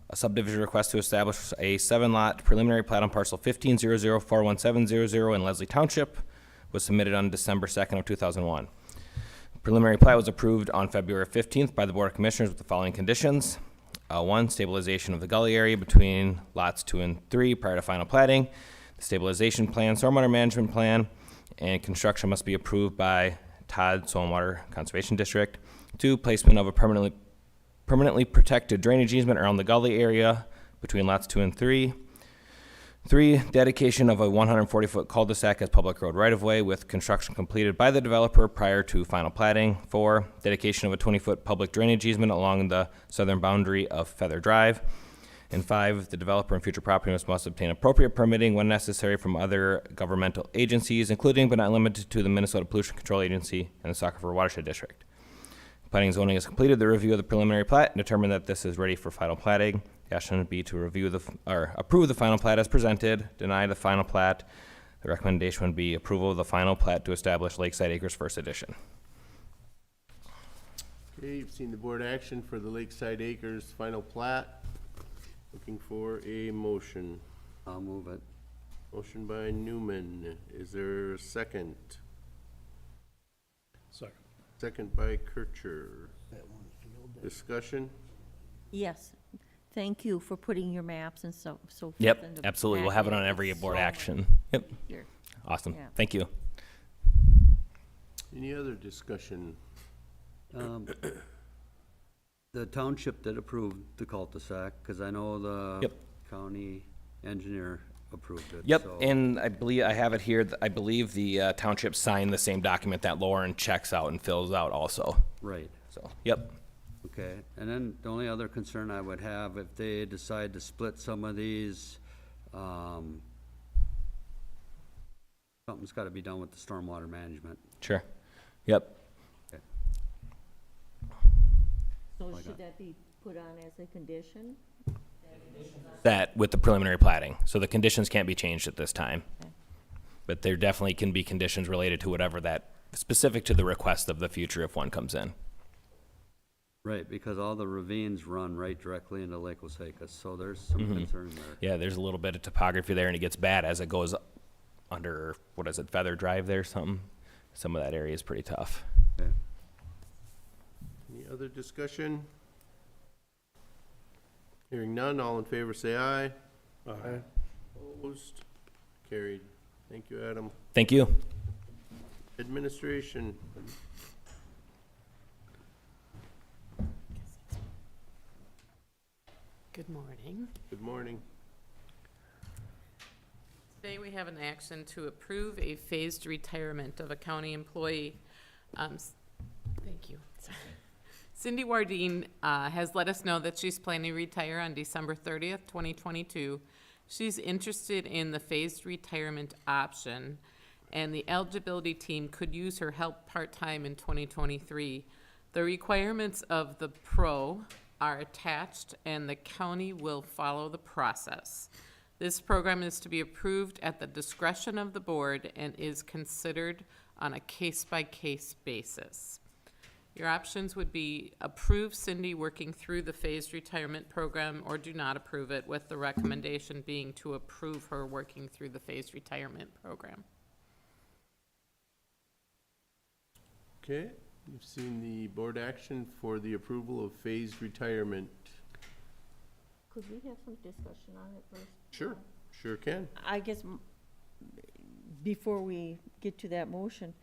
A subdivision request to establish a 7-lot preliminary plat on parcel 15004170 in Leslie Township was submitted on December 2nd of 2001. Preliminary plat was approved on February 15th by the Board of Commissioners with the following conditions. 1, stabilization of the gully area between lots 2 and 3 prior to final platting. The stabilization plan, stormwater management plan, and construction must be approved by Todd Stormwater Conservation District. 2, placement of a permanently protected drainage easement around the gully area between lots 2 and 3. 3, dedication of a 140-foot cul-de-sac as public road right-of-way with construction completed by the developer prior to final platting. 4, dedication of a 20-foot public drainage easement along the southern boundary of Feather Drive. And 5, the developer and future property owners must obtain appropriate permitting when necessary from other governmental agencies, including but not limited to the Minnesota Pollution Control Agency and the Sauk River Watershed District. Planning and zoning has completed the review of the preliminary plat and determined that this is ready for final platting. The action would be to approve the final plat as presented, deny the final plat. The recommendation would be approval of the final plat to establish Lakeside Acres First Edition. Okay, you've seen the board action for the Lakeside Acres final plat. Looking for a motion. I'll move it. Motion by Newman. Is there a second? Second. Second by Kircher. Discussion? Yes, thank you for putting your maps and so forth. in Yep, the absolutely. We'll have it on packet. every It's board so action. much Yep, easier. awesome. Yeah. Thank you. Any other discussion? The township did approve the cul-de-sac, because I know the Yep. county engineer approved it. Yep, so- and I believe, I have it here, I believe the township signed the same document that Lauren checks out and fills out also. Right. So, yep. Okay, and then the only other concern I would have, if they decide to split some of these, something's gotta be done with the stormwater management. Sure. Yep. So should that be put on as a condition? That with the preliminary platting. So the conditions can't be changed at this time. Okay. But there definitely can be conditions related to whatever that specific to the request of the future if one comes in. Right, because all the ravines run right directly into Lake Wasaka, so there's some concern there. Yeah, there's a little bit of topography there, and it gets bad as it goes under, what is it, Feather Drive there, something? Some of that area is pretty tough. Okay. Any other discussion? Hearing none, all in favor say aye. Aye. Opposed? Carried. Thank you, Adam. Thank you. Administration. Good morning. Good morning. Today we have an action to approve a phased retirement of a county employee. Thank you. Sorry. Cindy Wardine has let us know that she's planning to retire on December 30th, 2022. She's interested in the phased retirement option, and the eligibility team could use her help part-time in 2023. The requirements of the PRO are attached, and the county will follow the process. This program is to be approved at the discretion of the board and is considered on a case-by-case basis. Your options would be approve Cindy working through the phased retirement program or do not approve it, with the recommendation being to approve her working through the phased retirement program. Okay, you've seen the board action for the approval of phased retirement. Could we have some discussion on it first? Sure can. I guess before we get to that motion,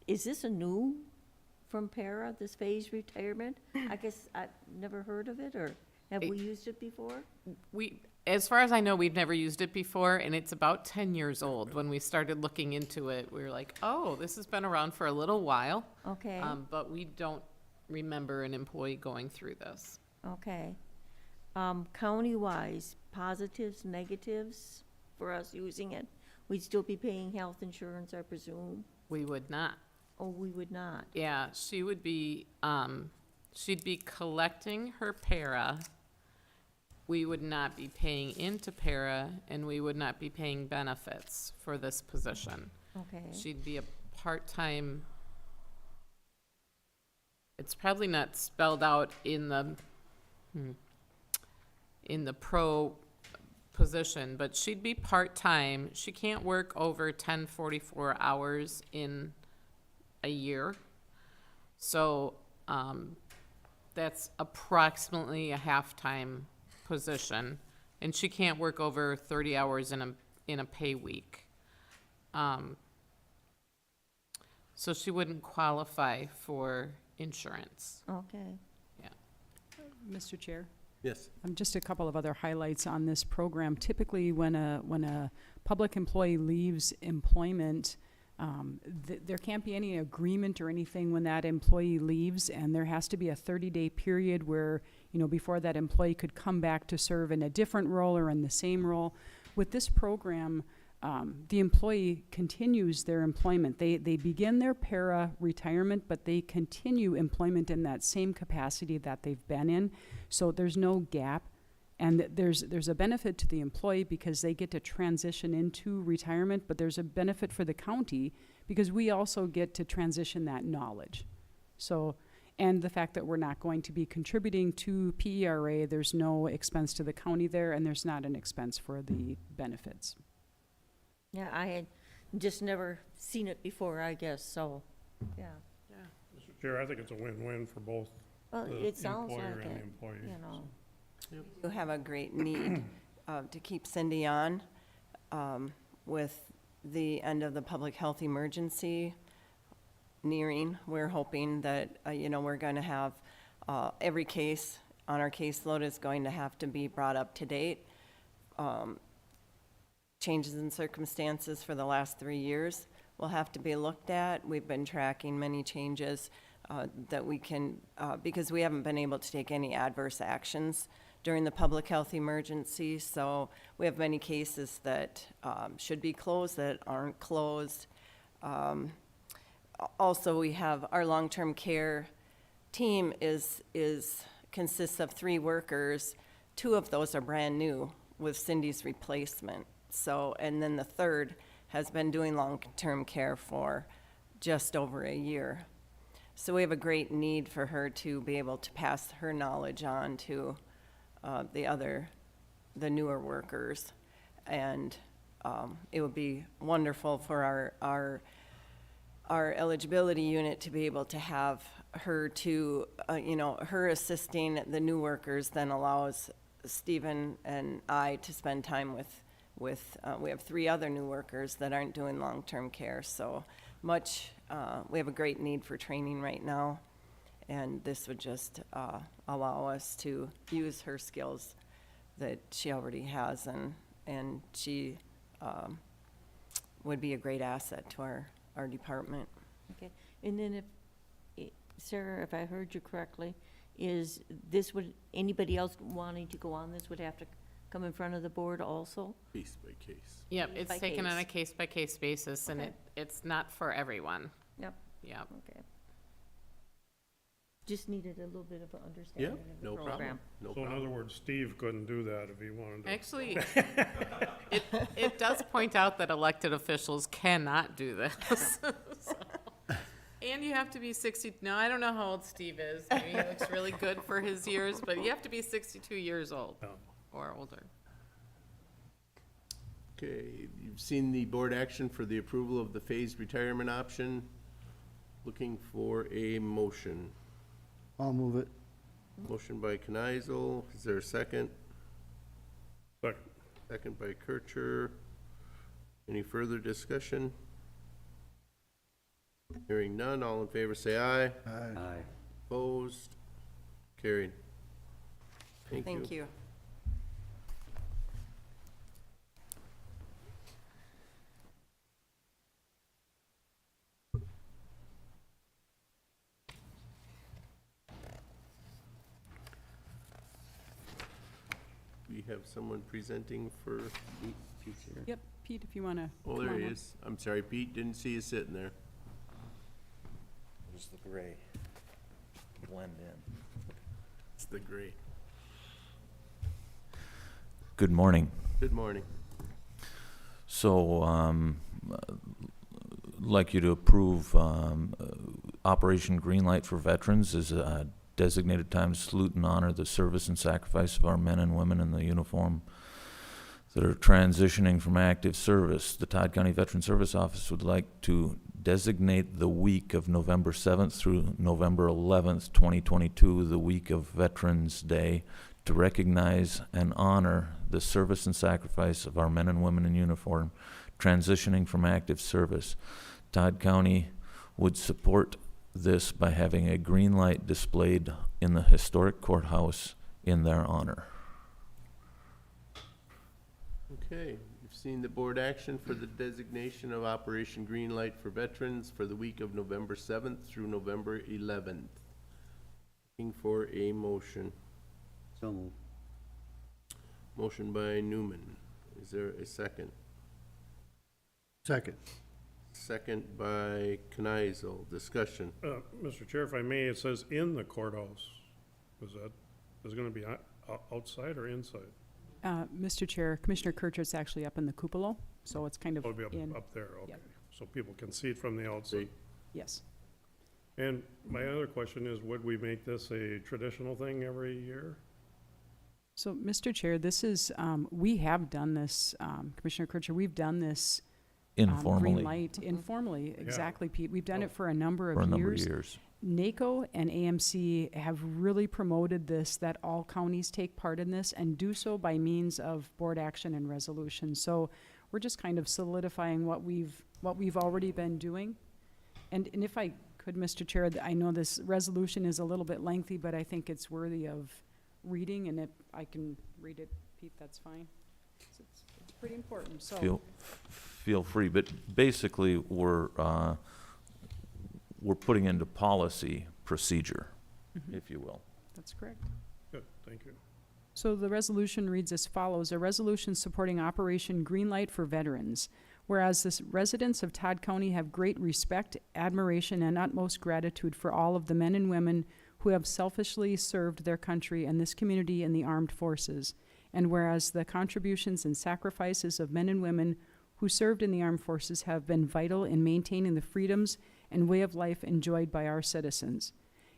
is this a new from para, this phased retirement? I guess I've never heard of it, or have we used it before? As far as I know, we've never used it before, and it's about 10 years old. When we started looking into it, we were like, oh, this has been around for a little while. Okay, But we don't remember an employee going through this. okay. County-wise, positives, negatives for us using it? We'd still be paying health insurance, I presume? We would not. Oh, we would not? Yeah, she would be, she'd be collecting her para. We would not be paying into para, and we would not be paying benefits for this position. Okay, She'd be a part-time, it's probably not spelled out in the pro position, but she'd be part-time. She can't work over 1044 hours in a year. So, that's approximately a half-time position, and she can't work over 30 hours in a pay week. So she wouldn't qualify for insurance. okay. Mr. Chair, Yes. just a couple of other highlights on this program. Typically, when a public employee leaves employment, there can't be any agreement or anything when that employee leaves, and there has to be a 30-day period where, before that employee could come back to serve in a different role or in the same role. With this program, the employee continues their employment. They begin their para retirement, but they continue employment in that same capacity that they've been in. So there's no gap. And there's a benefit to the employee because they get to transition into retirement, but there's a benefit for the county because we also get to transition that knowledge. So, and the fact that we're not going to be contributing to PERA, there's no expense to the county there, and there's not an expense for the benefits. Yeah, I had just never seen it before, I guess, so, yeah. Mr. Chair, I think it's a win-win for both Well, the it sounds employer like and the it, employee. You have a great need to keep Cindy on with the end of the public health emergency nearing. We're hoping that, we're going to have every case on our caseload is going to have to be brought up to date. Changes in circumstances for the last 3 years will have to be looked at. We've been tracking many changes that we can, because we haven't been able to take any adverse actions during the public health emergency. So we have many cases that should be closed that aren't closed. Also, we have our long-term care team consists of 3 workers. 2 of those are brand new with Cindy's replacement. So, and then the third has been doing long-term care for just over a year. So we have a great need for her to be able to pass her knowledge on to the newer workers. And it would be wonderful for our eligibility unit to be able to have her to, her assisting the new workers then allows Stephen and I to spend time with we have 3 other new workers that aren't doing long-term care. So we have a great need for training right now. And this would just allow us to use her skills that she already has, and she would be a great asset to our department. Okay, and then Sarah, if I heard you correctly, anybody else wanting to go on this would have to come in front of the board also? Case by case. Yep, Case it's by taken on a case. case-by-case basis, and Okay. it's not for everyone. Yep. Yep. Okay. Just needed a little bit of an understanding of the No program. problem. No So in problem. other words, Steve couldn't do that if he wanted to. Actually, it does point out that elected officials cannot do this. So. And you have to be 60, no, I don't know how old Steve is. Maybe he looks really good for his years, but you have to be 62 years old Yeah. or older. Okay, you've seen the board action for the approval of the phased retirement option. Looking for a motion. I'll move it. Motion by Kneisel. Is there a second? Second. Second by Kircher. Any further discussion? Hearing none, all in favor say aye. Aye. Opposed? Carried. Thank you. Thank you. We have someone presenting for, Pete's here. Yep, Pete, if you want to. oh, there he is. I'm sorry, Pete, didn't see you sitting there. There's the gray. Blend in. It's the gray. Good morning. Good morning. So, like you to approve, Operation Greenlight for Veterans is a designated time to salute and honor the service and sacrifice of our men and women in the uniform that are transitioning from active service. The Todd County Veteran Service Office would like to designate the week of November 7th through November 11th, 2022, the week of Veterans Day, to recognize and honor the service and sacrifice of our men and women in uniform transitioning from active service. Todd County would support this by having a green light displayed in the historic courthouse in their honor. Okay, you've seen the board action for the designation of Operation Greenlight for Veterans for the week of November 7th through November 11th. Looking for a motion. So moved. Motion by Newman. Is there a second? Second. Second by Kneisel. Discussion. Mr. Chair, if I may, it says in the courthouse. Is it gonna be outside or inside? Mr. Chair, Commissioner Kircher's actually up in the cupola, so it's kind of Oh, it'll be in, up there, okay. Yep. So people can see it from the outside. yes. And my other question is, would we make this a traditional thing every year? So, Mr. Chair, this is, we have done this, Commissioner Kircher, we've done this Informally. green light informally, exactly, Pete. We've done it for a number For a of number of years. years. NACO and AMC have really promoted this, that all counties take part in this and do so by means of board action and resolution. So we're just kind of solidifying what we've already been doing. And if I could, Mr. Chair, I know this resolution is a little bit lengthy, but I think it's worthy of reading, and if I can read it, Pete, that's fine. It's pretty important, so. Feel free, but basically, we're putting into policy procedure, if you will. That's correct. Good, thank you. So the resolution reads as follows: a resolution supporting Operation Greenlight for Veterans. Whereas the residents of Todd County have great respect, admiration, and utmost gratitude for all of the men and women who have selfishly served their country and this community in the armed forces. And whereas the contributions and sacrifices of men and women who served in the armed forces have been vital in maintaining the freedoms and way of life enjoyed by our citizens.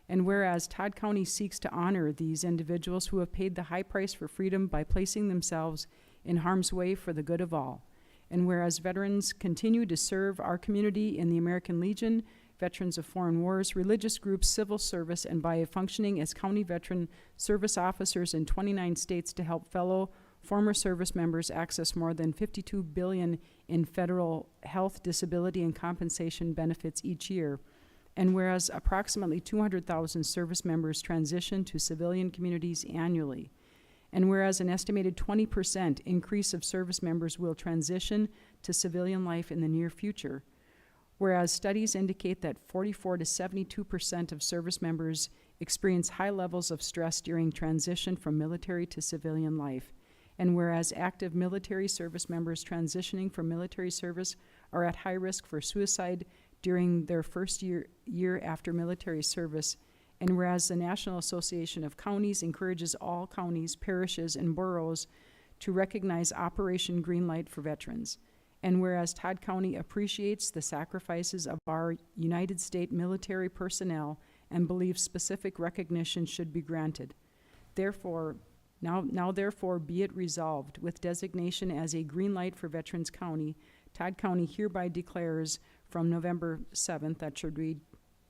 And whereas Todd County seeks to honor these individuals who have paid the high price for freedom by placing themselves in harm's way for the good of all. And whereas veterans continue to serve our community in the American Legion, Veterans of Foreign Wars, religious groups, civil service, and by functioning as county veteran service officers in 29 states to help fellow former service members access more than $52 billion in federal health, disability, and compensation benefits each year. And whereas approximately 200,000 service members transition to civilian communities annually. And whereas an estimated 20% increase of service members will transition to civilian life in the near future. Whereas studies indicate that 44 to 72% of service members experience high levels of stress during transition from military to civilian life. And whereas active military service members transitioning from military service are at high risk for suicide during their first year after military service. And whereas the National Association of Counties encourages all counties, parishes, and boroughs to recognize Operation Greenlight for veterans. And whereas Todd County appreciates the sacrifices of our United States military personnel and believes specific recognition should be granted. Therefore, therefore be it resolved, with designation as a green light for Veterans County, Todd County hereby declares from November 7th, that should read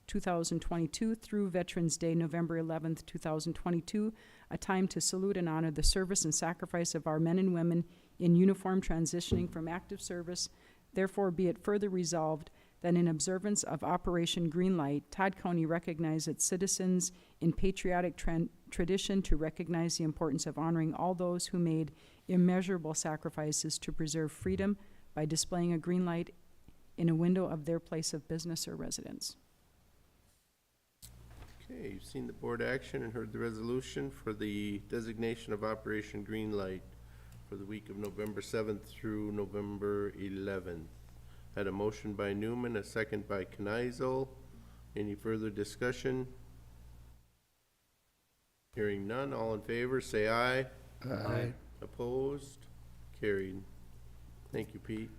2022, through Veterans Day, November 11th, 2022, a time to salute and honor the service and sacrifice of our men and women in uniform transitioning from active service. Therefore, be it further resolved that in observance of Operation Greenlight, Todd County recognize its citizens in patriotic tradition to recognize the importance of honoring all those who made immeasurable sacrifices to preserve freedom by displaying a green light in a window of their place of business or residence. Okay, you've seen the board action and heard the resolution for the designation of Operation Greenlight for the week of November 7th through November 11th. Had a motion by Newman, a second by Kneisel. Any further discussion? Hearing none, all in favor, say aye. Aye. Opposed? Carried. Thank you, Pete.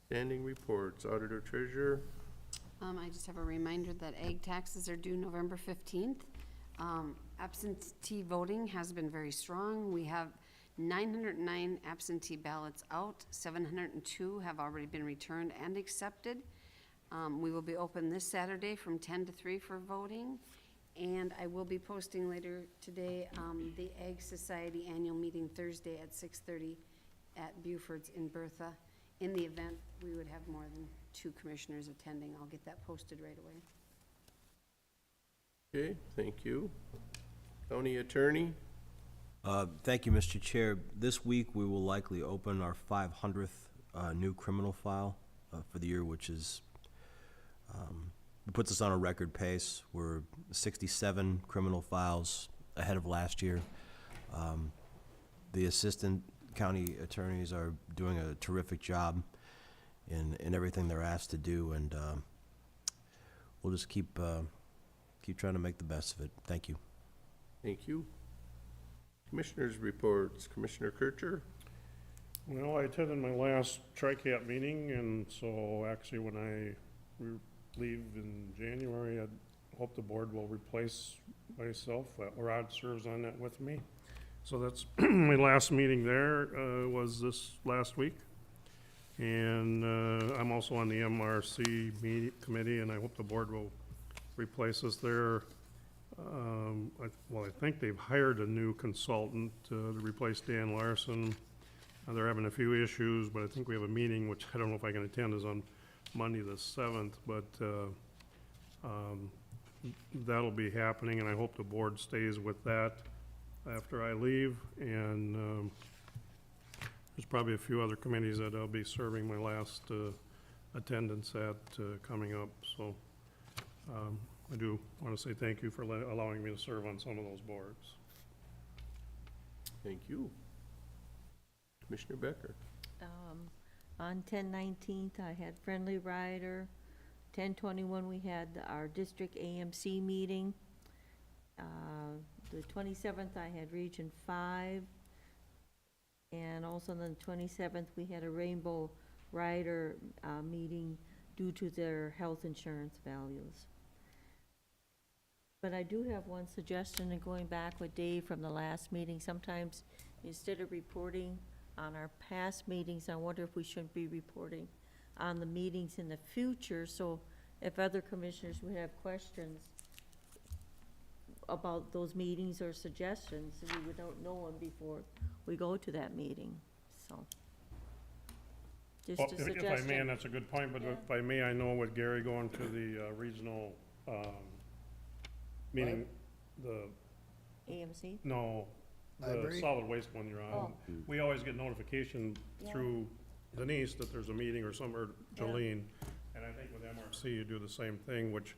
Standing reports, Auditor Treasurer. I just have a reminder that ag taxes are due November 15th. Absentee voting has been very strong. We have 909 absentee ballots out. 702 have already been returned and accepted. We will be open this Saturday from 10 to 3 for voting. And I will be posting later today the Ag Society annual meeting Thursday at 6:30 at Buford's in Bertha. In the event we would have more than 2 commissioners attending, I'll get that posted right away. Okay, thank you. County Attorney. Thank you, Mr. Chair. This week, we will likely open our 500th new criminal file for the year, which is, puts us on a record pace. We're 67 criminal files ahead of last year. The assistant county attorneys are doing a terrific job in everything they're asked to do, and we'll just keep trying to make the best of it. Thank you. Thank you. Commissioners' reports. Commissioner Kircher. Well, I attended my last TRICAP meeting, and so actually when I leave in January, I hope the board will replace myself. Rod serves on that with me. So that's my last meeting there was this last week. And I'm also on the MRC committee, and I hope the board will replace us there. I think they've hired a new consultant to replace Dan Larson. They're having a few issues, but I think we have a meeting, which I don't know if I can attend, is on Monday the 7th, but that'll be happening, and I hope the board stays with that after I leave. And there's probably a few other committees that I'll be serving my last attendance at coming up. So I do want to say thank you for allowing me to serve on some of those boards. Thank you. Commissioner Becker. On 10/19th, I had Friendly Rider. 10/21, we had our district AMC meeting. The 27th, I had Region 5. And also on the 27th, we had a Rainbow Rider meeting due to their health insurance values. But I do have one suggestion, and going back with Dave from the last meeting, sometimes instead of reporting on our past meetings, I wonder if we shouldn't be reporting on the meetings in the future, so if other commissioners would have questions about those meetings or suggestions, we would know them before we go to that meeting, so. Just Well, a if I may, and suggestion. that's a good point, but Yeah. if I may, I know with Gary going to the regional, meaning the, AMC? no, the Library? solid waste one you're on. We always get notification Yeah. through Denise that there's a meeting or some, or Jolene. And I think with MRC, you do the same thing, which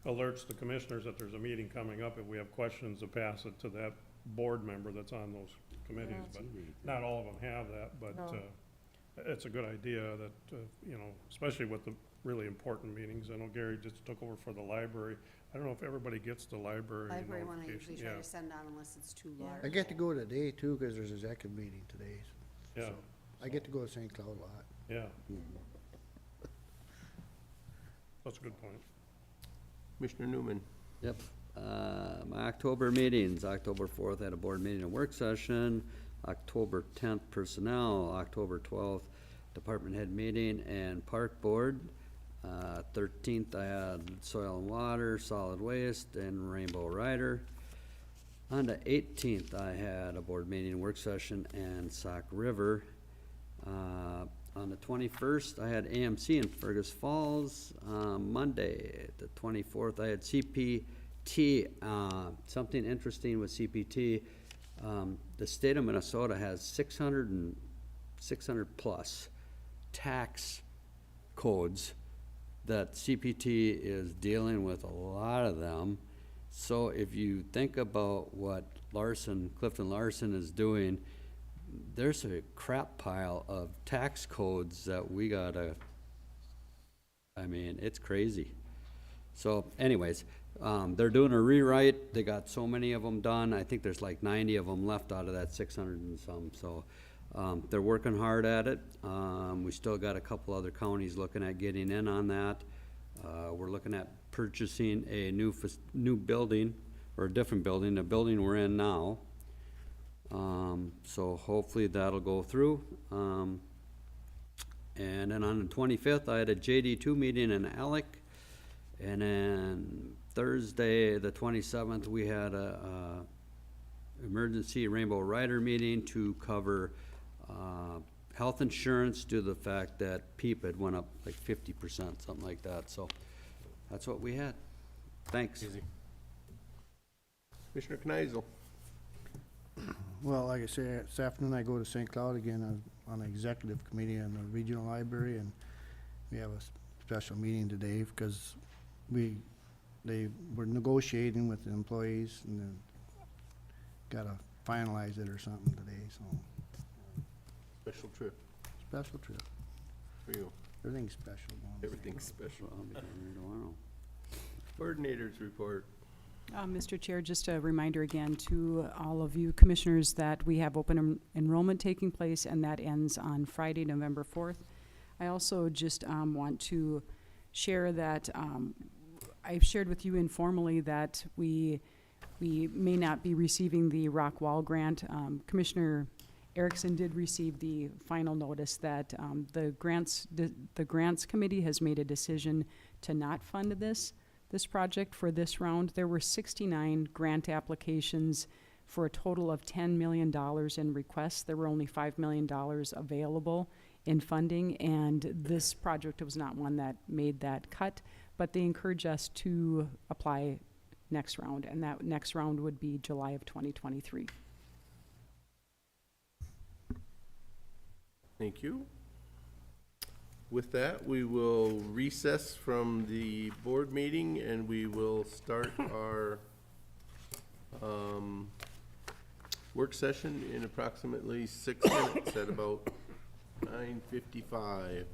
alerts the commissioners that there's a meeting coming up. If we have questions, to pass it to that board member that's on those committees. Yeah. But not all of them have that, but, No. it's a good idea that, you know, especially with the really important meetings. I know Gary just took over for the library. I don't know if everybody gets the library Library one I notification. usually try Yeah, to send out unless it's too Yeah. large. I get to go today too, because there's a executive meeting today. yeah, So I get to go to St. Cloud a lot. yeah. That's a good point. Commissioner Newman. Yep. My October meetings, October 4th, I had a board meeting and work session. October 10th, personnel. October 12th, department head meeting and park board. 13th, I had soil and water, solid waste, and Rainbow Rider. On the 18th, I had a board meeting and work session and Sauk River. On the 21st, I had AMC in Fergus Falls. Monday, the 24th, I had CPT. Something interesting with CPT, the state of Minnesota has 600 plus tax codes that CPT is dealing with, a lot of them. So if you think about what Clifton Larson is doing, there's a crap pile of tax codes that we gotta, I mean, it's crazy. So anyways, they're doing a rewrite. They got so many of them done. I think there's like 90 of them left out of that 600 and some. So they're working hard at it. We still got a couple other counties looking at getting in on that. We're looking at purchasing a new building, or a different building, the building we're in now. So hopefully that'll go through. And then on the 25th, I had a JD2 meeting in Alec. And then Thursday, the 27th, we had a emergency Rainbow Rider meeting to cover health insurance due to the fact that PEEP had went up like 50%, something like that. So that's what we had. Thanks. Commissioner Kneisel. Well, like I say, this afternoon I go to St. Cloud again on the executive committee on the regional library, and we have a special meeting today because they were negotiating with the employees and then gotta finalize it or something today, so, Special trip special trip. for you. Everything's special. going on. Everything's special. I'll be down there tomorrow. Coordinators report. Mr. Chair, just a reminder again to all of you commissioners that we have open enrollment taking place, and that ends on Friday, November 4th. I also just want to share that I've shared with you informally that we may not be receiving the rock wall grant. Commissioner Erickson did receive the final notice that the grants committee has made a decision to not fund this project for this round. There were 69 grant applications for a total of $10 million in requests. There were only $5 million available in funding, and this project was not one that made that cut, but they encourage us to apply next round, and that next round would be July of 2023. Thank you. With that, we will recess from the board meeting and we will start our work session in approximately 6 minutes at about 9:55.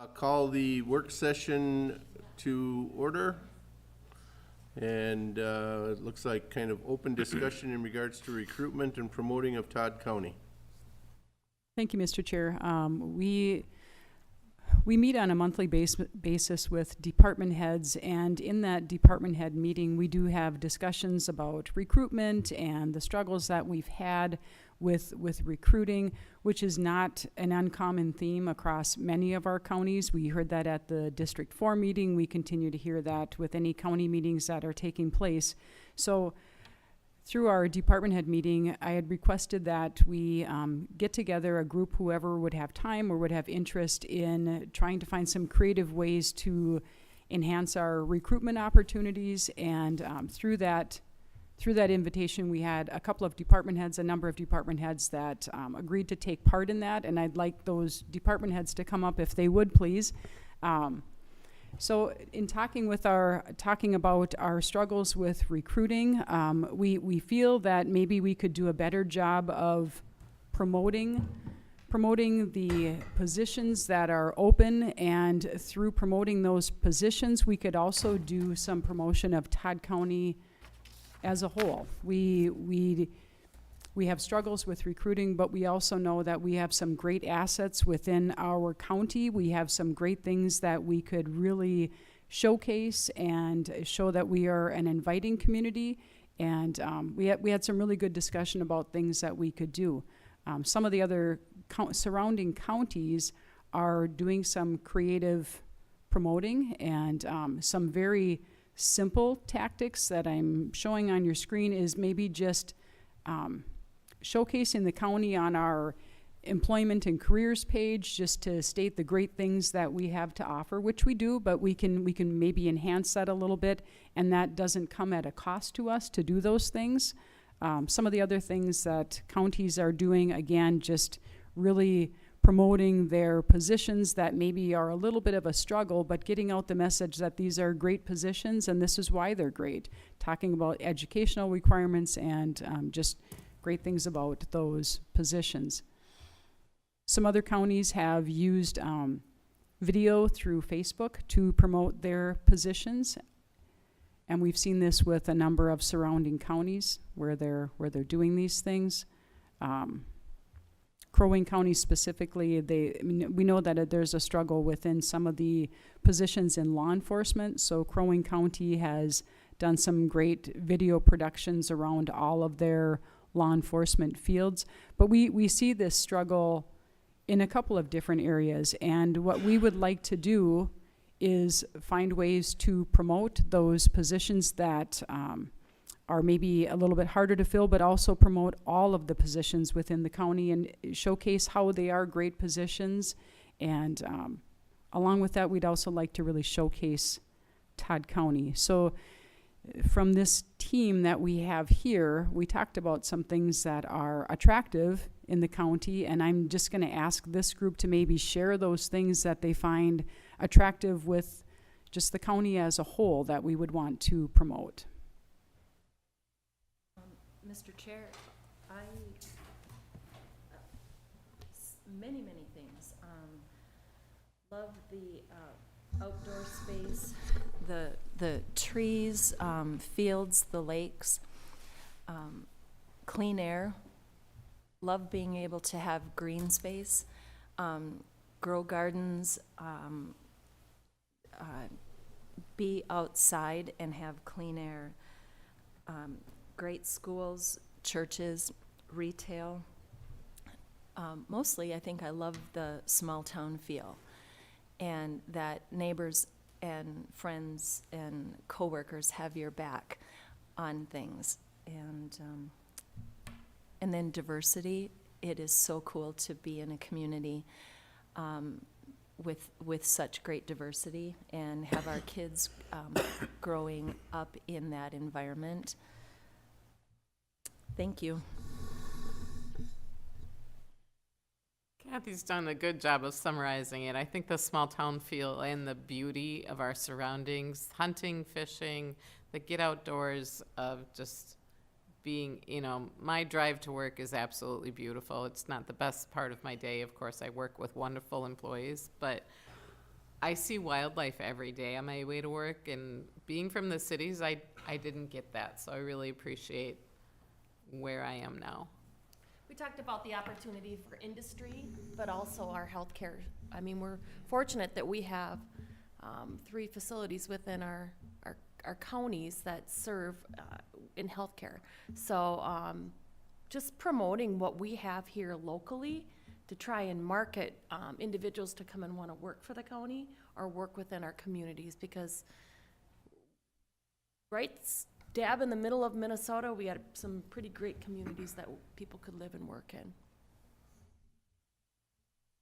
I'll call the work session to order. And it looks like kind of open discussion in regards to recruitment and promoting of Todd County. Thank you, Mr. Chair. We meet on a monthly basis with department heads, and in that department head meeting, we do have discussions about recruitment and the struggles that we've had with recruiting, which is not an uncommon theme across many of our counties. We heard that at the District 4 meeting. We continue to hear that with any county meetings that are taking place. So through our department head meeting, I had requested that we get together a group, whoever would have time or would have interest in trying to find some creative ways to enhance our recruitment opportunities. And through that invitation, we had a couple of department heads, a number of department heads that agreed to take part in that. And I'd like those department heads to come up if they would, please. So in talking about our struggles with recruiting, we feel that maybe we could do a better job of promoting the positions that are open, and through promoting those positions, we could also do some promotion of Todd County as a whole. We have struggles with recruiting, but we also know that we have some great assets within our county. We have some great things that we could really showcase and show that we are an inviting community. And we had some really good discussion about things that we could do. Some of the other surrounding counties are doing some creative promoting, and some very simple tactics that I'm showing on your screen is maybe just showcasing the county on our employment and careers page, just to state the great things that we have to offer, which we do, but we can maybe enhance that a little bit, and that doesn't come at a cost to us to do those things. Some of the other things that counties are doing, again, just really promoting their positions that maybe are a little bit of a struggle, but getting out the message that these are great positions and this is why they're great. Talking about educational requirements and just great things about those positions. Some other counties have used video through Facebook to promote their positions, and we've seen this with a number of surrounding counties where they're doing these things. Crow Wing County specifically, we know that there's a struggle within some of the positions in law enforcement, so Crow Wing County has done some great video productions around all of their law enforcement fields. But we see this struggle in a couple of different areas, and what we would like to do is find ways to promote those positions that are maybe a little bit harder to fill, but also promote all of the positions within the county and showcase how they are great positions. And along with that, we'd also like to really showcase Todd County. So from this team that we have here, we talked about some things that are attractive in the county, and I'm just going to ask this group to maybe share those things that they find attractive with just the county as a whole that we would want to promote. Mr. Chair, many things. Love the outdoor space, the trees, fields, the lakes, clean air. Love being able to have green space, grow gardens, be outside and have clean air. Great schools, churches, retail. Mostly, I think I love the small town feel, and that neighbors and friends and coworkers have your back on things. And then diversity. It is so cool to be in a community with such great diversity and have our kids growing up in that environment. Thank you. Kathy's done a good job of summarizing it. I think the small town feel and the beauty of our surroundings, hunting, fishing, the get outdoors of just being, my drive to work is absolutely beautiful. It's not the best part of my day. Of course, I work with wonderful employees, but I see wildlife every day on my way to work, and being from the cities, I didn't get that, so I really appreciate where I am now. We talked about the opportunity for industry, but also our healthcare. I mean, we're fortunate that we have 3 facilities within our counties that serve in healthcare. So just promoting what we have here locally to try and market individuals to come and want to work for the county or work within our communities, because right dab in the middle of Minnesota, we got some pretty great communities that people could live and work in.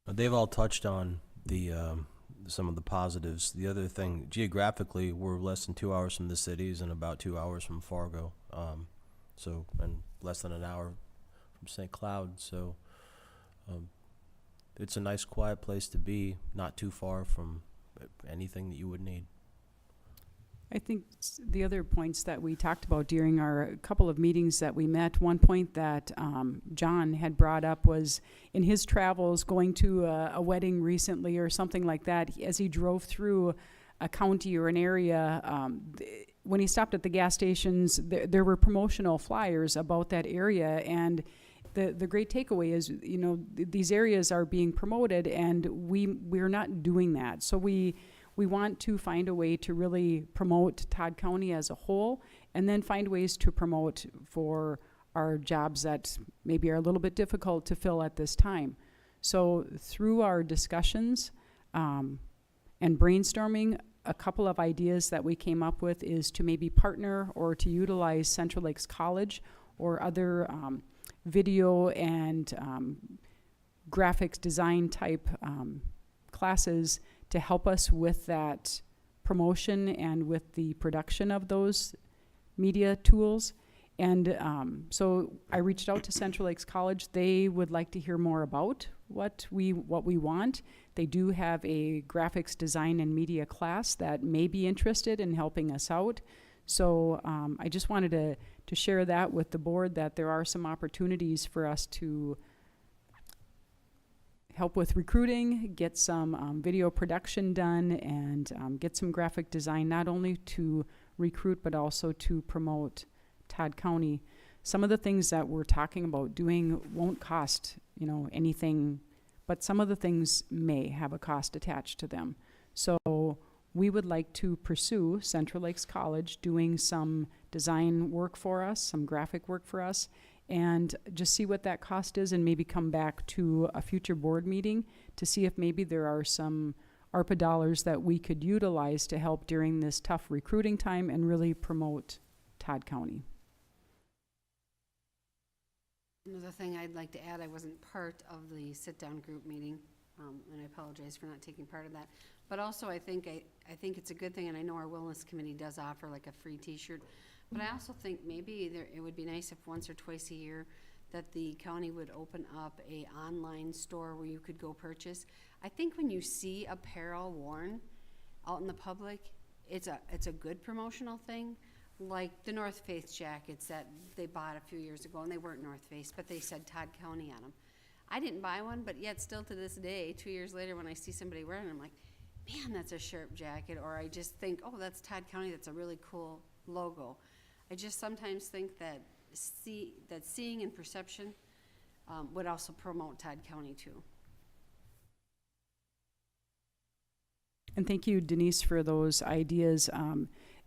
They've all touched on the some of the positives. The other thing, geographically, we're less than 2 hours from the cities and about 2 hours from Fargo. So, and less than an hour from St. Cloud. So, it's a nice, quiet place to be, not too far from anything that you would need. I think the other points that we talked about during our couple of meetings that we met, one point that John had brought up was in his travels going to a wedding recently or something like that, as he drove through a county or an area, when he stopped at the gas stations, there were promotional flyers about that area. And the great takeaway is, you know, these areas are being promoted, and we're not doing that. So we want to find a way to really promote Todd County as a whole, and then find ways to promote for our jobs that maybe are a little bit difficult to fill at this time. So through our discussions and brainstorming, a couple of ideas that we came up with is to maybe partner or to utilize Central Lakes College or other video and graphics design type classes to help us with that promotion and with the production of those media tools. And so I reached out to Central Lakes College. They would like to hear more about what we want. They do have a graphics design and media class that may be interested in helping us out. So I just wanted to share that with the board, that there are some opportunities for us to help with recruiting, get some video production done, and get some graphic design, not only to recruit but also to promote Todd County. Some of the things that we're talking about doing won't cost, you know, anything, but some of the things may have a cost attached to them. So we would like to pursue Central Lakes College doing some design work for us, some graphic work for us, and just see what that cost is, and maybe come back to a future board meeting to see if maybe there are some ARPA dollars that we could utilize to help during this tough recruiting time and really promote Todd County. Another thing I'd like to add, I wasn't part of the sit-down group meeting, and I apologize for not taking part of that. But also, I think it's a good thing, and I know our wellness committee does offer like a free T-shirt. But I also think maybe it would be nice if once or twice a year that the county would open up a online store where you could go purchase. I think when you see apparel worn out in the public, it's a good promotional thing. Like the North Face jackets that they bought a few years ago, and they weren't North Face, but they said Todd County on them. I didn't buy one, but yet still to this day, 2 years later, when I see somebody wearing it, I'm like, man, that's a sharp jacket. Or I just think, oh, that's Todd County, that's a really cool logo. I just sometimes think that seeing and perception would also promote Todd County too. And thank you, Denise, for those ideas.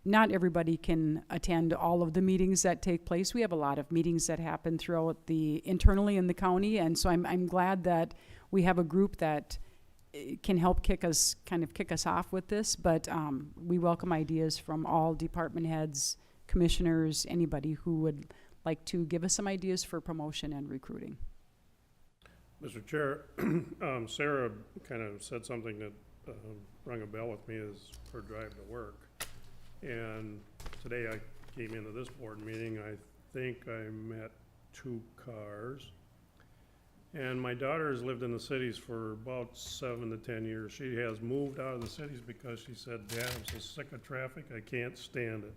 Not everybody can attend all of the meetings that take place. We have a lot of meetings that happen throughout internally in the county, and so I'm glad that we have a group that can help kick us off with this. But we welcome ideas from all department heads, commissioners, anybody who would like to give us some ideas for promotion and recruiting. Mr. Chair, Sarah kind of said something that rung a bell with me as her drive to work. And today I came into this board meeting, I think I met 2 cars. And my daughter has lived in the cities for about 7 to 10 years. She has moved out of the cities because she said, Dad, I'm so sick of traffic, I can't stand it.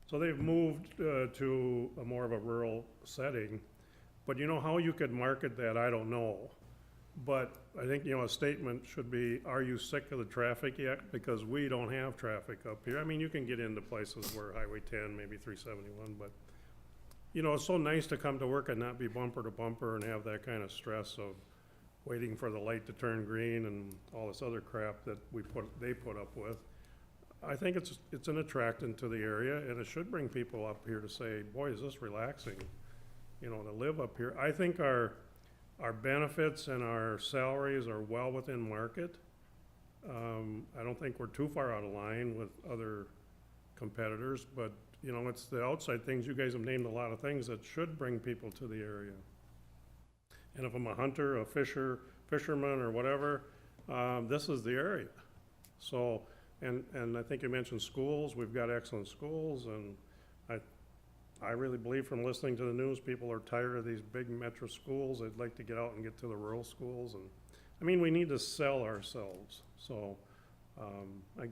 So they've moved to a more of a rural setting. But you know how you could market that, I don't know. But I think, a statement should be, are you sick of the traffic yet? Because we don't have traffic up here. I mean, you can get into places where Highway 10, maybe 371, but, it's so nice to come to work and not be bumper to bumper and have that kind of stress of waiting for the light to turn green and all this other crap that they put up with. I think it's an attractant to the area, and it should bring people up here to say, boy, is this relaxing, to live up here. I think our benefits and our salaries are well within market. I don't think we're too far out of line with other competitors, but, it's the outside things. You guys have named a lot of things that should bring people to the area. And if I'm a hunter, a fisherman, or whatever, this is the area. So, and I think you mentioned schools. We've got excellent schools, and I really believe from listening to the news, people are tired of these big metro schools. They'd like to get out and get to the rural schools. And I mean, we need to sell ourselves. So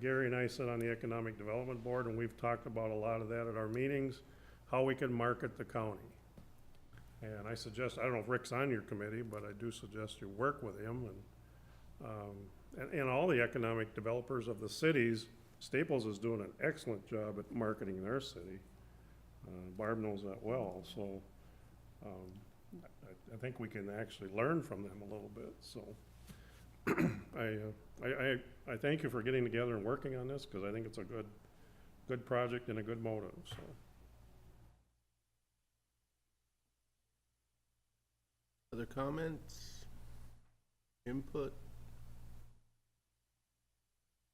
Gary and I sit on the Economic Development Board, and we've talked about a lot of that at our meetings, how we can market the county. And I suggest, I don't know if Rick's on your committee, but I do suggest you work with him and all the economic developers of the cities. Staples is doing an excellent job at marketing their city. Barb knows that well, so I think we can actually learn from them a little bit. So I thank you for getting together and working on this, because I think it's a good project and a good motive. So. Other comments? Input?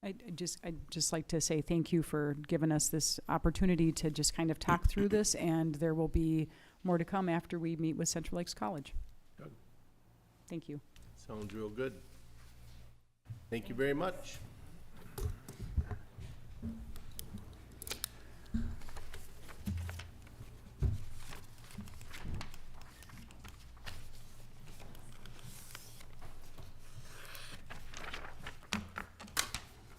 I'd just like to say thank you for giving us this opportunity to just kind of talk through this, and there will be more to come after we meet with Central Lakes College. Good. Thank you. Sounds real good. Thank you very much.